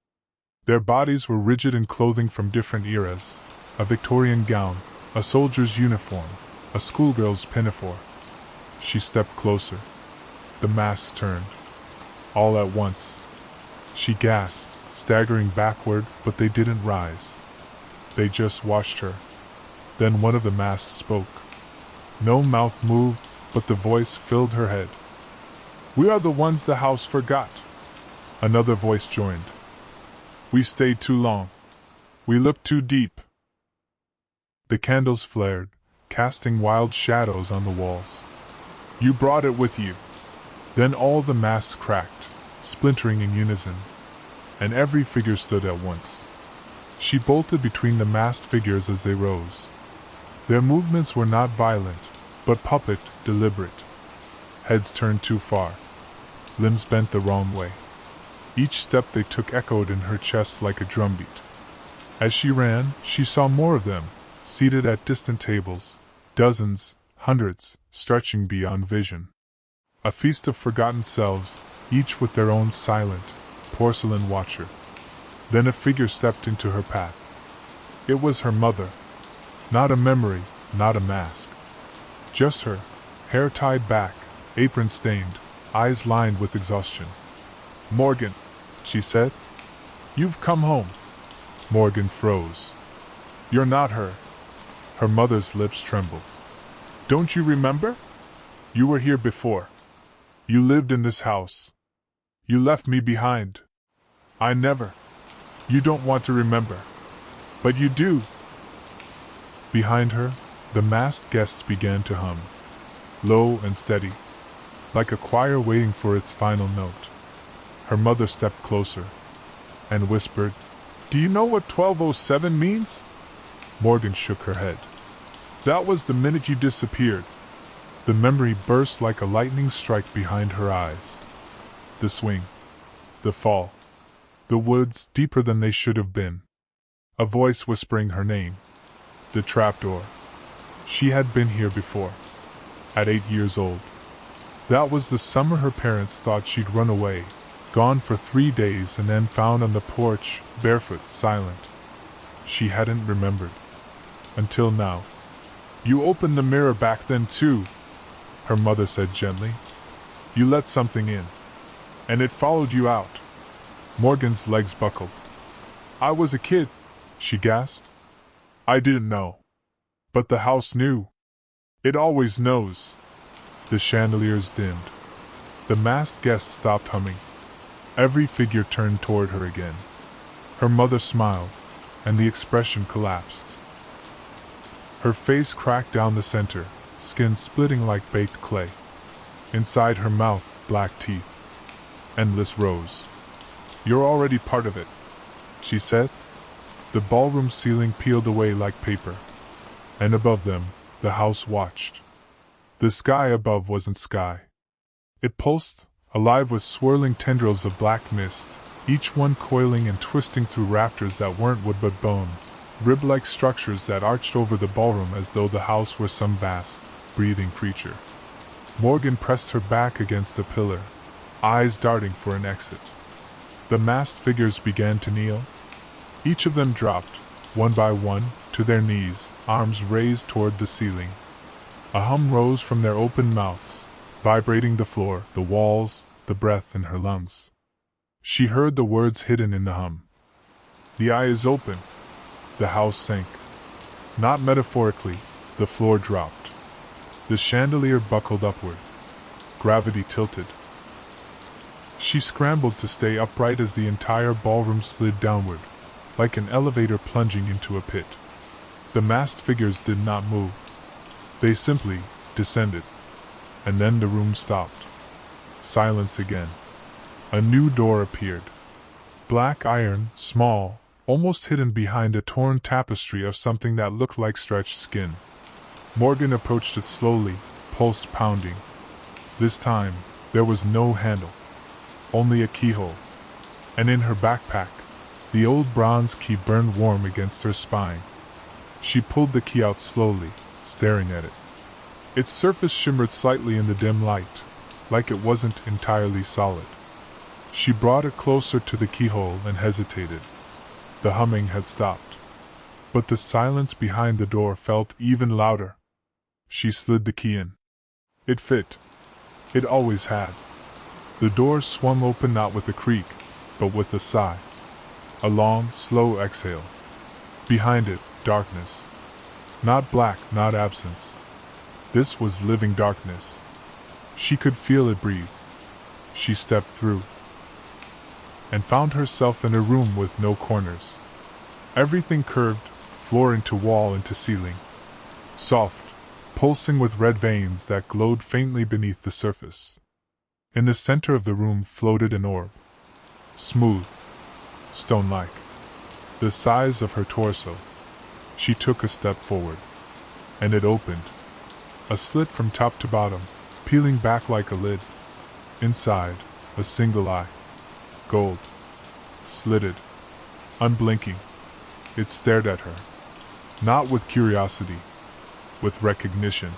Their bodies were rigid in clothing from different eras, a Victorian gown, a soldier's uniform, a schoolgirl's pinafore. She stepped closer. The masks turned. All at once. She gasped, staggering backward, but they didn't rise. They just watched her. Then one of the masks spoke. No mouth moved, but the voice filled her head. "We are the ones the house forgot." Another voice joined. "We stayed too long. We looked too deep." The candles flared, casting wild shadows on the walls. "You brought it with you." Then all the masks cracked, splintering in unison, and every figure stood at once. She bolted between the masked figures as they rose. Their movements were not violent, but puppet, deliberate. Heads turned too far. Limbs bent the wrong way. Each step they took echoed in her chest like a drumbeat. As she ran, she saw more of them, seated at distant tables, dozens, hundreds, stretching beyond vision. A feast of forgotten selves, each with their own silent, porcelain watcher. Then a figure stepped into her path. It was her mother. Not a memory, not a mask. Just her, hair tied back, apron stained, eyes lined with exhaustion. "Morgan," she said. "You've come home." Morgan froze. "You're not her." Her mother's lips trembled. "Don't you remember? You were here before. You lived in this house. You left me behind." "I never." "You don't want to remember." "But you do." Behind her, the masked guests began to hum, low and steady, like a choir waiting for its final note. Her mother stepped closer and whispered, "Do you know what 1207 means?" Morgan shook her head. "That was the minute you disappeared." The memory burst like a lightning strike behind her eyes. The swing. The fall. The woods deeper than they should have been. A voice whispering her name. The trapdoor. She had been here before. At 8 years old. That was the summer her parents thought she'd run away, gone for 3 days and then found on the porch, barefoot, silent. She hadn't remembered. Until now. "You opened the mirror back then too," her mother said gently. "You let something in. And it followed you out." Morgan's legs buckled. "I was a kid," she gasped. "I didn't know. But the house knew. It always knows." The chandeliers dimmed. The masked guests stopped humming. Every figure turned toward her again. Her mother smiled, and the expression collapsed. Her face cracked down the center, skin splitting like baked clay. Inside her mouth, black teeth. Endless rows. "You're already part of it," she said. The ballroom ceiling peeled away like paper. And above them, the house watched. The sky above wasn't sky. It pulsed, alive with swirling tendrils of black mist, each one coiling and twisting through rafters that weren't wood but bone. rib-like structures that arched over the ballroom as though the house were some vast, breathing creature. Morgan pressed her back against the pillar, eyes darting for an exit. The masked figures began to kneel. Each of them dropped, one by one, to their knees, arms raised toward the ceiling. A hum rose from their open mouths, vibrating the floor, the walls, the breath in her lungs. She heard the words hidden in the hum. The eye is open. The house sank. Not metaphorically, the floor dropped. The chandelier buckled upward. Gravity tilted. She scrambled to stay upright as the entire ballroom slid downward, like an elevator plunging into a pit. The masked figures did not move. They simply descended. And then the room stopped. Silence again. A new door appeared. Black iron, small, almost hidden behind a torn tapestry of something that looked like stretched skin. Morgan approached it slowly, pulse pounding. This time, there was no handle. Only a keyhole. And in her backpack, the old bronze key burned warm against her spine. She pulled the key out slowly, staring at it. Its surface shimmered slightly in the dim light, like it wasn't entirely solid. She brought it closer to the keyhole and hesitated. The humming had stopped. But the silence behind the door felt even louder. She slid the key in. It fit. It always had. The door swung open not with a creak, but with a sigh. A long, slow exhale. Behind it, darkness. Not black, not absence. This was living darkness. She could feel it breathe. She stepped through and found herself in a room with no corners. Everything curved, floor into wall into ceiling. Soft, pulsing with red veins that glowed faintly beneath the surface. In the center of the room floated an orb. Smooth, stone-like, the size of her torso. She took a step forward, and it opened. A slit from top to bottom, peeling back like a lid. Inside, a single eye. Gold. Slitted. Unblinking. It stared at her. Not with curiosity. With recognition.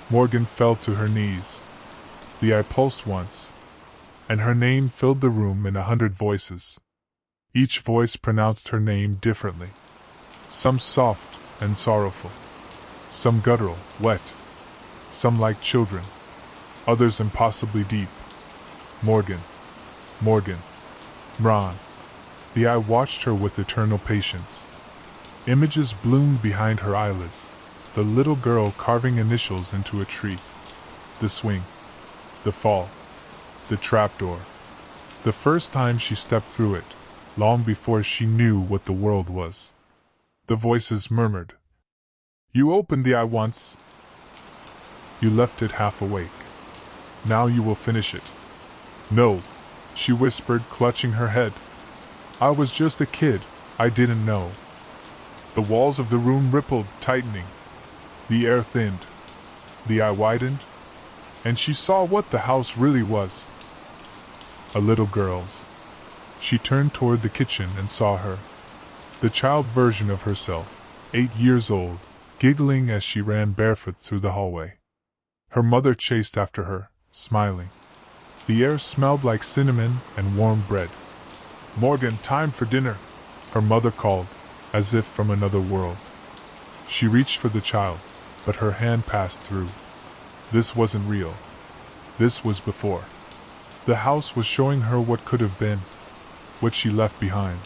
Morgan fell to her knees. The eye pulsed once, and her name filled the room in 100 voices. Each voice pronounced her name differently. Some soft and sorrowful. Some guttural, wet. Some like children. Others impossibly deep. Morgan. Morgan. Mran. The eye watched her with eternal patience. Images bloomed behind her eyelids. The little girl carving initials into a tree. The swing. The fall. The trapdoor. The first time she stepped through it, long before she knew what the world was. The voices murmured. You opened the eye once. You left it half awake. Now you will finish it. No, she whispered, clutching her head. I was just a kid, I didn't know. The walls of the room rippled, tightening. The air thinned. The eye widened, and she saw what the house really was. A little girl's. She turned toward the kitchen and saw her. The child version of herself, 8 years old, giggling as she ran barefoot through the hallway. Her mother chased after her, smiling. The air smelled like cinnamon and warm bread. Morgan, time for dinner, her mother called, as if from another world. She reached for the child, but her hand passed through. This wasn't real. This was before. The house was showing her what could have been, what she left behind.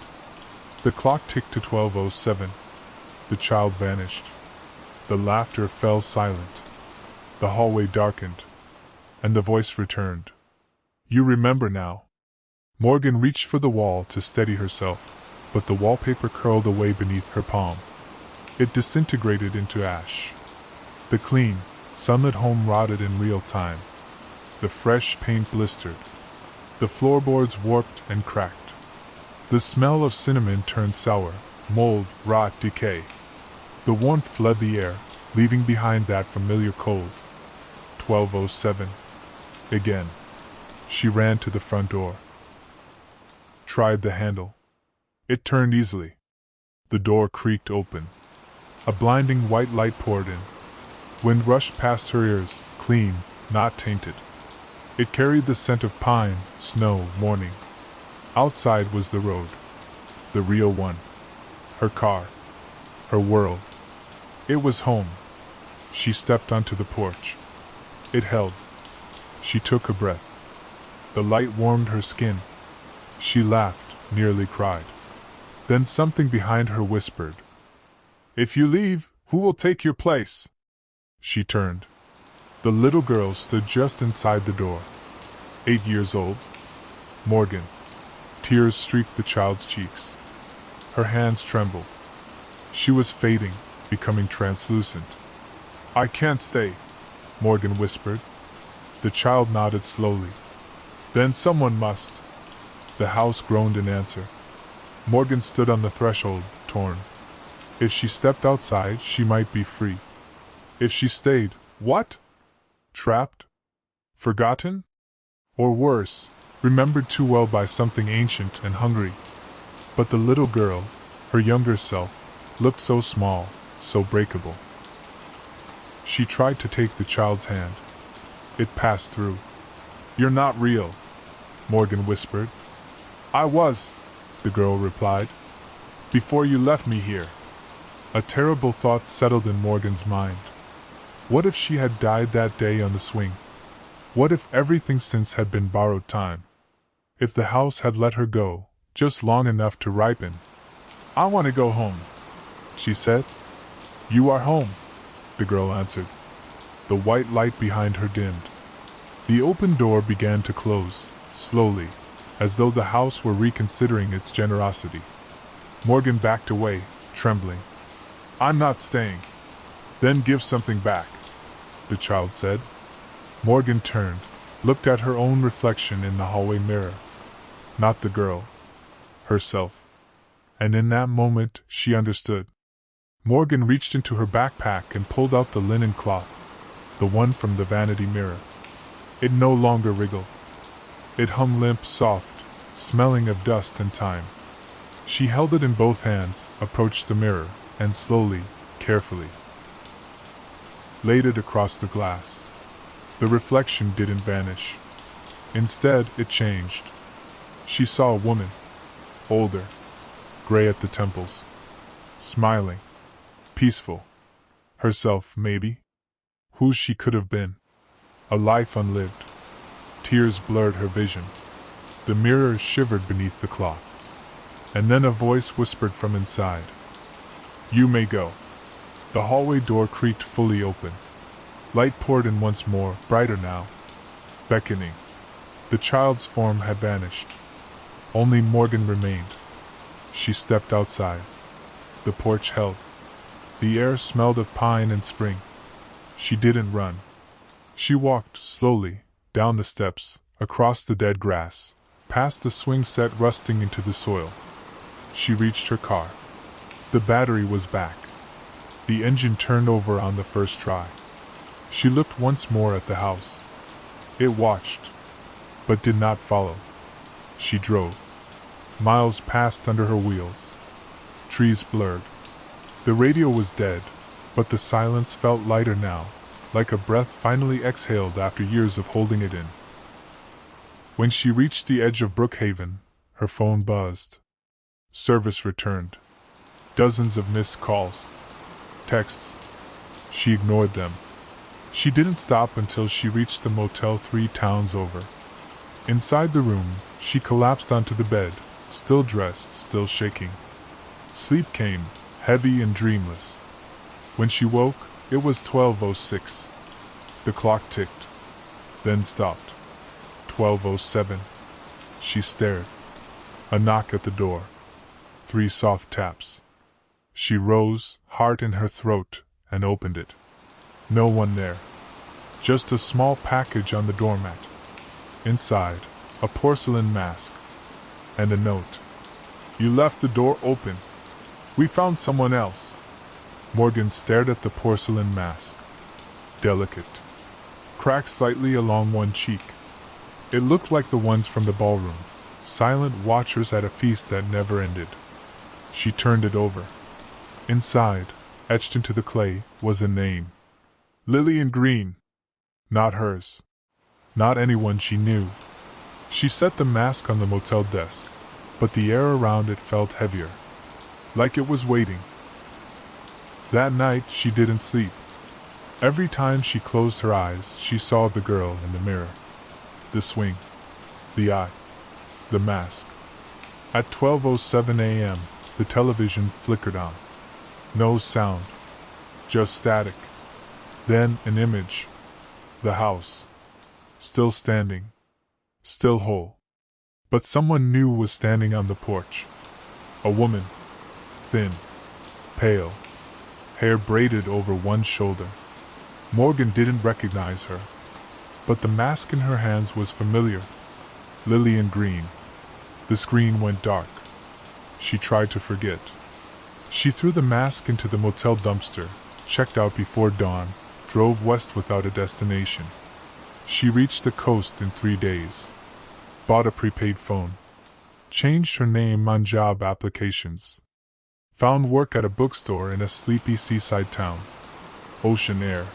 The clock ticked to 12:07. The child vanished. The laughter fell silent. The hallway darkened, and the voice returned. You remember now. Morgan reached for the wall to steady herself, but the wallpaper curled away beneath her palm. It disintegrated into ash. The clean, sunlit home rotted in real time. The fresh paint blistered. The floorboards warped and cracked. The smell of cinnamon turned sour, mold, rot, decay. The warmth fled the air, leaving behind that familiar cold. 12:07. Again. She ran to the front door. Tried the handle. It turned easily. The door creaked open. A blinding white light poured in. Wind rushed past her ears, clean, not tainted. It carried the scent of pine, snow, morning. Outside was the road. The real one. Her car. Her world. It was home. She stepped onto the porch. It held. She took a breath. The light warmed her skin. She laughed, nearly cried. Then something behind her whispered, "If you leave, who will take your place?" She turned. The little girl stood just inside the door. 8 years old. Morgan. Tears streaked the child's cheeks. Her hands trembled. She was fading, becoming translucent. "I can't stay," Morgan whispered. The child nodded slowly. "Then someone must." The house groaned in answer. Morgan stood on the threshold, torn. If she stepped outside, she might be free. If she stayed, what? Trapped? Forgotten? Or worse, remembered too well by something ancient and hungry. But the little girl, her younger self, looked so small, so breakable. She tried to take the child's hand. It passed through. "You're not real," Morgan whispered. "I was," the girl replied, "before you left me here." A terrible thought settled in Morgan's mind. What if she had died that day on the swing? What if everything since had been borrowed time? If the house had let her go, just long enough to ripen? "I want to go home," she said. "You are home," the girl answered. The white light behind her dimmed. The open door began to close, slowly, as though the house were reconsidering its generosity. Morgan backed away, trembling. "I'm not staying." "Then give something back," the child said. Morgan turned, looked at her own reflection in the hallway mirror. Not the girl. Herself. And in that moment, she understood. Morgan reached into her backpack and pulled out the linen cloth, the one from the vanity mirror. It no longer wriggled. It hung limp, soft, smelling of dust and time. She held it in both hands, approached the mirror, and slowly, carefully, laid it across the glass. The reflection didn't vanish. Instead, it changed. She saw a woman, older, gray at the temples, smiling, peaceful. Herself, maybe. Who she could have been. A life unlived. Tears blurred her vision. The mirror shivered beneath the cloth. And then a voice whispered from inside. "You may go." The hallway door creaked fully open. Light poured in once more, brighter now, beckoning. The child's form had vanished. Only Morgan remained. She stepped outside. The porch held. The air smelled of pine and spring. She didn't run. She walked slowly, down the steps, across the dead grass, past the swing set rusting into the soil. She reached her car. The battery was back. The engine turned over on the first try. She looked once more at the house. It watched, but did not follow. She drove. Miles passed under her wheels. Trees blurred. The radio was dead, but the silence felt lighter now, like a breath finally exhaled after years of holding it in. When she reached the edge of Brookhaven, her phone buzzed. Service returned. Dozens of missed calls. Texts. She ignored them. She didn't stop until she reached the motel 3 towns over. Inside the room, she collapsed onto the bed, still dressed, still shaking. Sleep came, heavy and dreamless. When she woke, it was 12:06. The clock ticked, then stopped. 12:07. She stared. A knock at the door. 3 soft taps. She rose, heart in her throat, and opened it. No one there. Just a small package on the doormat. Inside, a porcelain mask. And a note. "You left the door open. We found someone else." Morgan stared at the porcelain mask. Delicate. Cracked slightly along one cheek. It looked like the ones from the ballroom, silent watchers at a feast that never ended. She turned it over. Inside, etched into the clay, was a name. Lillian Green. Not hers. Not anyone she knew. She set the mask on the motel desk, but the air around it felt heavier. Like it was waiting. That night, she didn't sleep. Every time she closed her eyes, she saw the girl in the mirror. The swing. The eye. The mask. At 12:07 a.m., the television flickered on. No sound. Just static. Then an image. The house. Still standing. Still whole. But someone new was standing on the porch. A woman. Thin. Pale. Hair braided over one shoulder. Morgan didn't recognize her. But the mask in her hands was familiar. Lillian Green. The screen went dark. She tried to forget. She threw the mask into the motel dumpster, checked out before dawn, drove west without a destination. She reached the coast in 3 days. Bought a prepaid phone. Changed her name on job applications. Found work at a bookstore in a sleepy seaside town. Ocean air.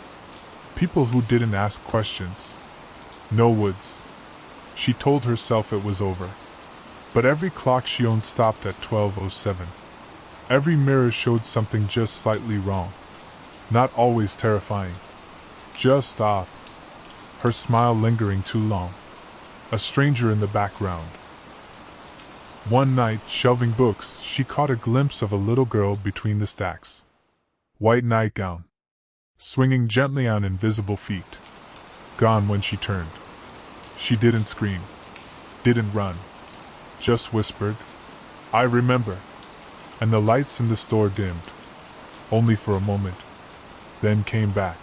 People who didn't ask questions. No woods. She told herself it was over. But every clock she owned stopped at 12:07. Every mirror showed something just slightly wrong. Not always terrifying. Just off. Her smile lingering too long. A stranger in the background. One night, shelving books, she caught a glimpse of a little girl between the stacks. White nightgown. Swinging gently on invisible feet. Gone when she turned. She didn't scream. Didn't run. Just whispered, "I remember." And the lights in the store dimmed. Only for a moment. Then came back.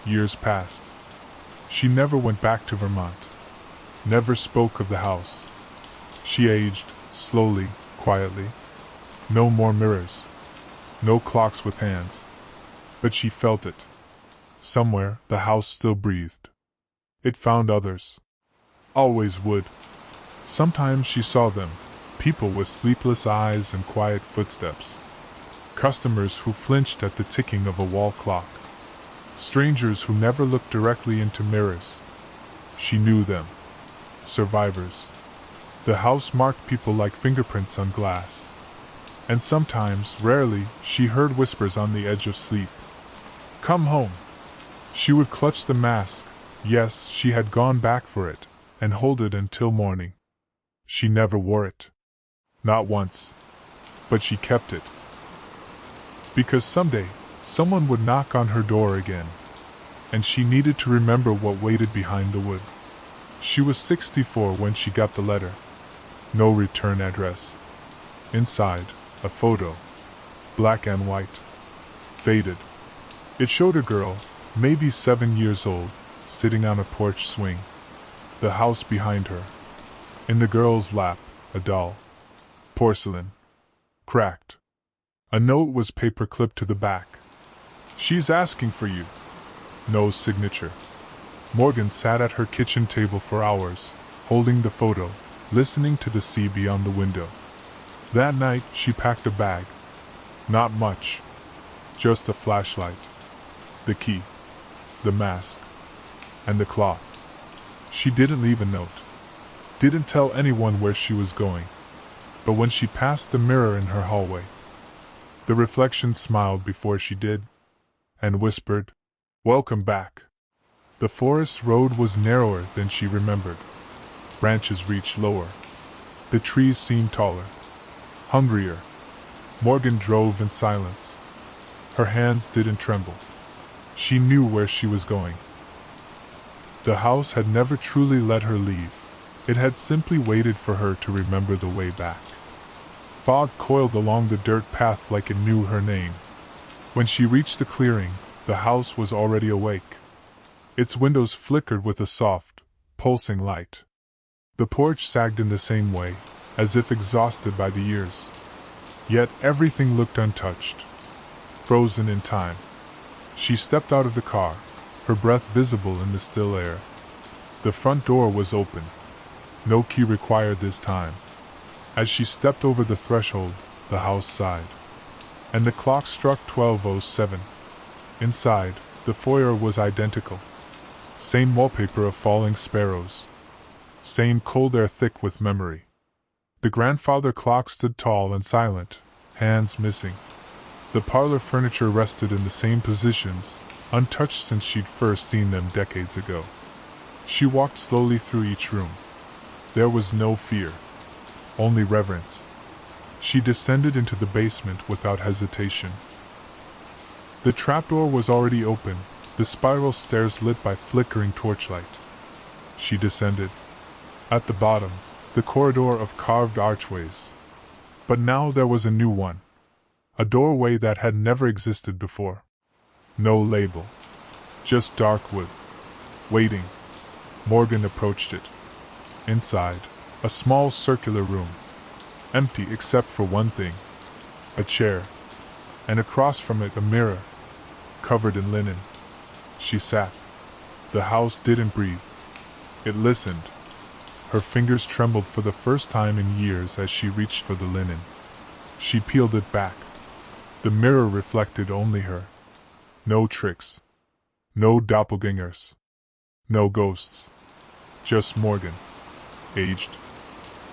Years passed. She never went back to Vermont. Never spoke of the house. She aged, slowly, quietly. No more mirrors. No clocks with hands. But she felt it. Somewhere, the house still breathed. It found others. Always would. Sometimes she saw them, people with sleepless eyes and quiet footsteps. Customers who flinched at the ticking of a wall clock. Strangers who never looked directly into mirrors. She knew them. Survivors. The house marked people like fingerprints on glass. And sometimes, rarely, she heard whispers on the edge of sleep. "Come home." She would clutch the mask, yes, she had gone back for it, and hold it until morning. She never wore it. Not once. But she kept it. Because someday, someone would knock on her door again. And she needed to remember what waited behind the wood. She was 64 when she got the letter. No return address. Inside, a photo. Black and white. Faded. It showed a girl, maybe 7 years old, sitting on a porch swing. The house behind her. In the girl's lap, a doll. Porcelain. Cracked. A note was paper clipped to the back. "She's asking for you." No signature. Morgan sat at her kitchen table for hours, holding the photo, listening to the sea beyond the window. That night, she packed a bag. Not much. Just a flashlight. The key. The mask. And the cloth. She didn't leave a note. Didn't tell anyone where she was going. But when she passed the mirror in her hallway, the reflection smiled before she did, and whispered, "Welcome back." The forest road was narrower than she remembered. Branches reached lower. The trees seemed taller. Hungrier. Morgan drove in silence. Her hands didn't tremble. She knew where she was going. The house had never truly let her leave. It had simply waited for her to remember the way back. Fog coiled along the dirt path like it knew her name. When she reached the clearing, the house was already awake. Its windows flickered with a soft, pulsing light. The porch sagged in the same way, as if exhausted by the years. Yet everything looked untouched. Frozen in time. She stepped out of the car, her breath visible in the still air. The front door was open. No key required this time. As she stepped over the threshold, the house sighed. and the clock struck 12:07. Inside, the foyer was identical. Same wallpaper of falling sparrows. Same cold air thick with memory. The grandfather clock stood tall and silent, hands missing. The parlor furniture rested in the same positions, untouched since she'd first seen them decades ago. She walked slowly through each room. There was no fear, only reverence. She descended into the basement without hesitation. The trapdoor was already open, the spiral stairs lit by flickering torchlight. She descended. At the bottom, the corridor of carved archways. But now there was a new one. A doorway that had never existed before. No label. Just dark wood. Waiting. Morgan approached it. Inside, a small circular room. Empty except for one thing. A chair. And across from it a mirror. Covered in linen. She sat. The house didn't breathe. It listened. Her fingers trembled for the first time in years as she reached for the linen. She peeled it back. The mirror reflected only her. No tricks. No doppelgangers. No ghosts. Just Morgan. Aged.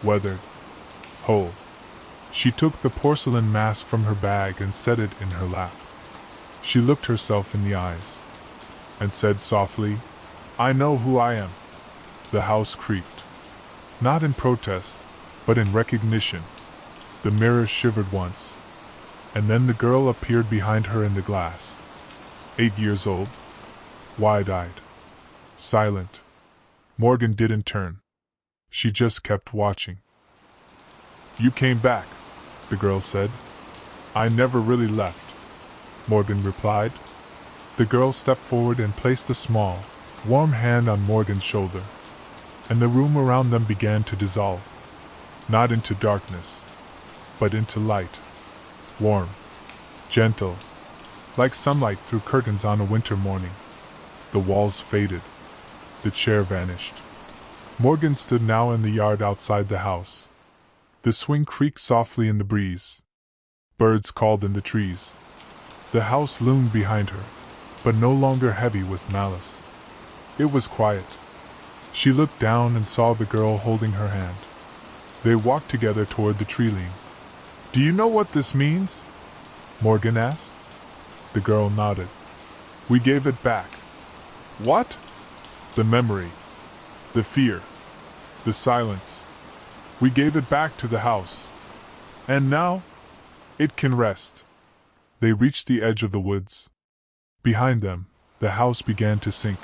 Weathered. Whole. She took the porcelain mask from her bag and set it in her lap. She looked herself in the eyes. And said softly, "I know who I am." The house creaked. Not in protest, but in recognition. The mirror shivered once. And then the girl appeared behind her in the glass. 8 years old. Wide-eyed. Silent. Morgan didn't turn. She just kept watching. "You came back," the girl said. "I never really left," Morgan replied. The girl stepped forward and placed a small, warm hand on Morgan's shoulder. And the room around them began to dissolve. Not into darkness, but into light. Warm. Gentle. Like sunlight through curtains on a winter morning. The walls faded. The chair vanished. Morgan stood now in the yard outside the house. The swing creaked softly in the breeze. Birds called in the trees. The house loomed behind her, but no longer heavy with malice. It was quiet. She looked down and saw the girl holding her hand. They walked together toward the tree-line. "Do you know what this means?" Morgan asked. The girl nodded. "We gave it back." "What?" "The memory. The fear. The silence. We gave it back to the house. And now, it can rest." They reached the edge of the woods. Behind them, the house began to sink.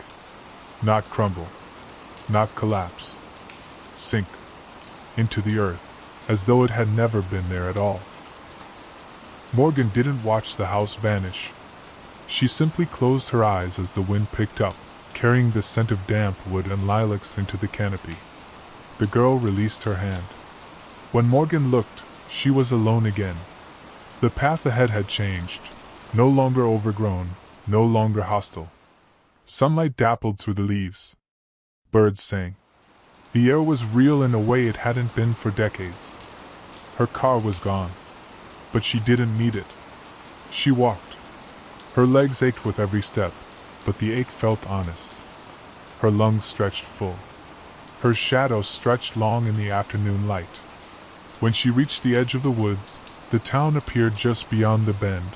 Not crumble. Not collapse. Sink. Into the earth, as though it had never been there at all. Morgan didn't watch the house vanish. She simply closed her eyes as the wind picked up, carrying the scent of damp wood and lilacs into the canopy. The girl released her hand. When Morgan looked, she was alone again. The path ahead had changed, no longer overgrown, no longer hostile. Sunlight dappled through the leaves. Birds sang. The air was real in a way it hadn't been for decades. Her car was gone, but she didn't need it. She walked. Her legs ached with every step, but the ache felt honest. Her lungs stretched full. Her shadow stretched long in the afternoon light. When she reached the edge of the woods, the town appeared just beyond the bend.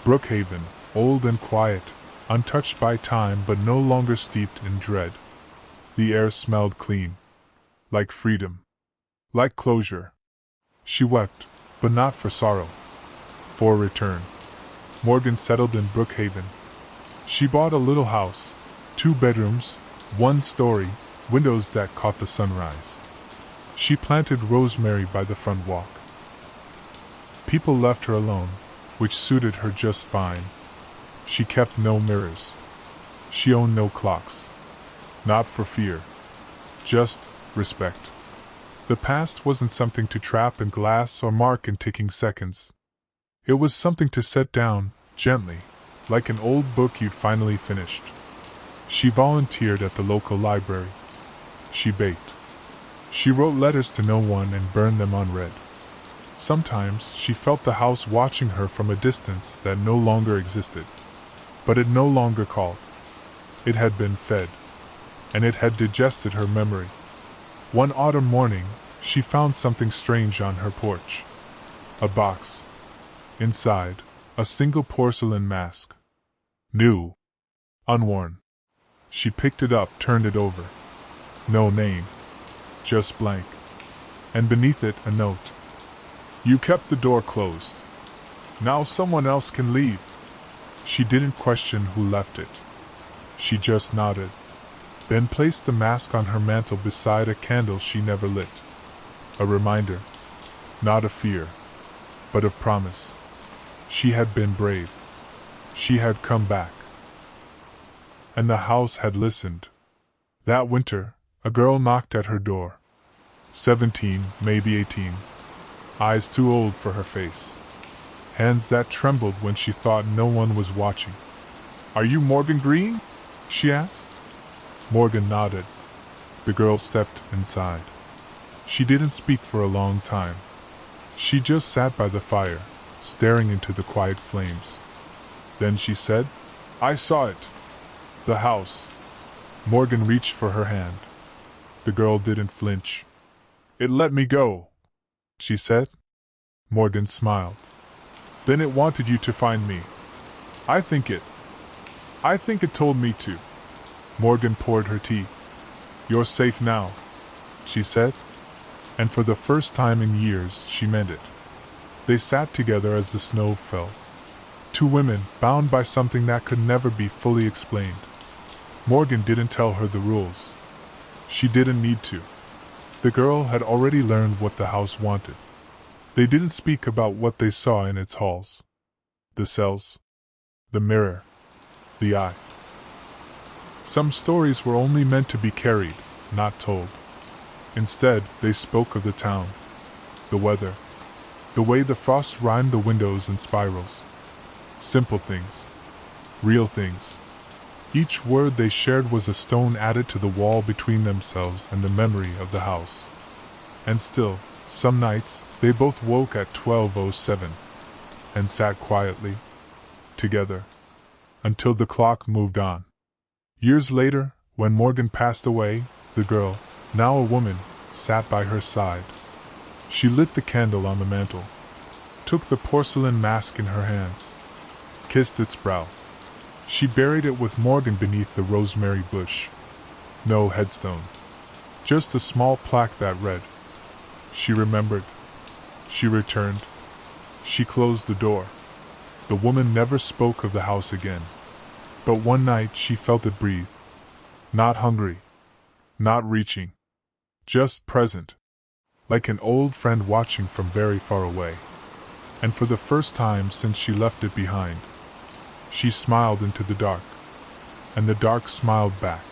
Brookhaven, old and quiet, untouched by time but no longer steeped in dread. The air smelled clean. Like freedom. Like closure. She wept, but not for sorrow. For return. Morgan settled in Brookhaven. She bought a little house, 2 bedrooms, 1 story, windows that caught the sunrise. She planted rosemary by the front walk. People left her alone, which suited her just fine. She kept no mirrors. She owned no clocks. Not for fear. Just respect. The past wasn't something to trap in glass or mark in ticking seconds. It was something to set down, gently, like an old book you'd finally finished. She volunteered at the local library. She baked. She wrote letters to no one and burned them unread. Sometimes she felt the house watching her from a distance that no longer existed. But it no longer called. It had been fed, and it had digested her memory. One autumn morning, she found something strange on her porch. A box. Inside, a single porcelain mask. New. Unworn. She picked it up, turned it over. No name. Just blank. And beneath it, a note. You kept the door closed. Now someone else can leave. She didn't question who left it. She just nodded, then placed the mask on her mantel beside a candle she never lit. A reminder, not of fear, but of promise. She had been brave. She had come back. And the house had listened. That winter, a girl knocked at her door. 17, maybe 18. Eyes too old for her face. Hands that trembled when she thought no one was watching. Are you Morgan Green? She asked. Morgan nodded. The girl stepped inside. She didn't speak for a long time. She just sat by the fire, staring into the quiet flames. Then she said, I saw it. The house. Morgan reached for her hand. The girl didn't flinch. It let me go, she said. Morgan smiled. Then it wanted you to find me. I think it told me to. Morgan poured her tea. You're safe now, she said. And for the first time in years, she meant it. They sat together as the snow fell. Two women, bound by something that could never be fully explained. Morgan didn't tell her the rules. She didn't need to. The girl had already learned what the house wanted. They didn't speak about what they saw in its halls. The cells. The mirror. The eye. Some stories were only meant to be carried, not told. Instead, they spoke of the town, the weather, the way the frost rimed the windows in spirals. Simple things. Real things. Each word they shared was a stone added to the wall between themselves and the memory of the house. And still, some nights, they both woke at 12:07 and sat quietly, together, until the clock moved on. Years later, when Morgan passed away, the girl, now a woman, sat by her side. She lit the candle on the mantel, took the porcelain mask in her hands, kissed its brow. She buried it with Morgan beneath the rosemary bush. No headstone. Just a small plaque that read. She remembered. She returned. She closed the door. The woman never spoke of the house again. But one night she felt it breathe. Not hungry. Not reaching. Just present. Like an old friend watching from very far away. And for the first time since she left it behind, she smiled into the dark. And the dark smiled back.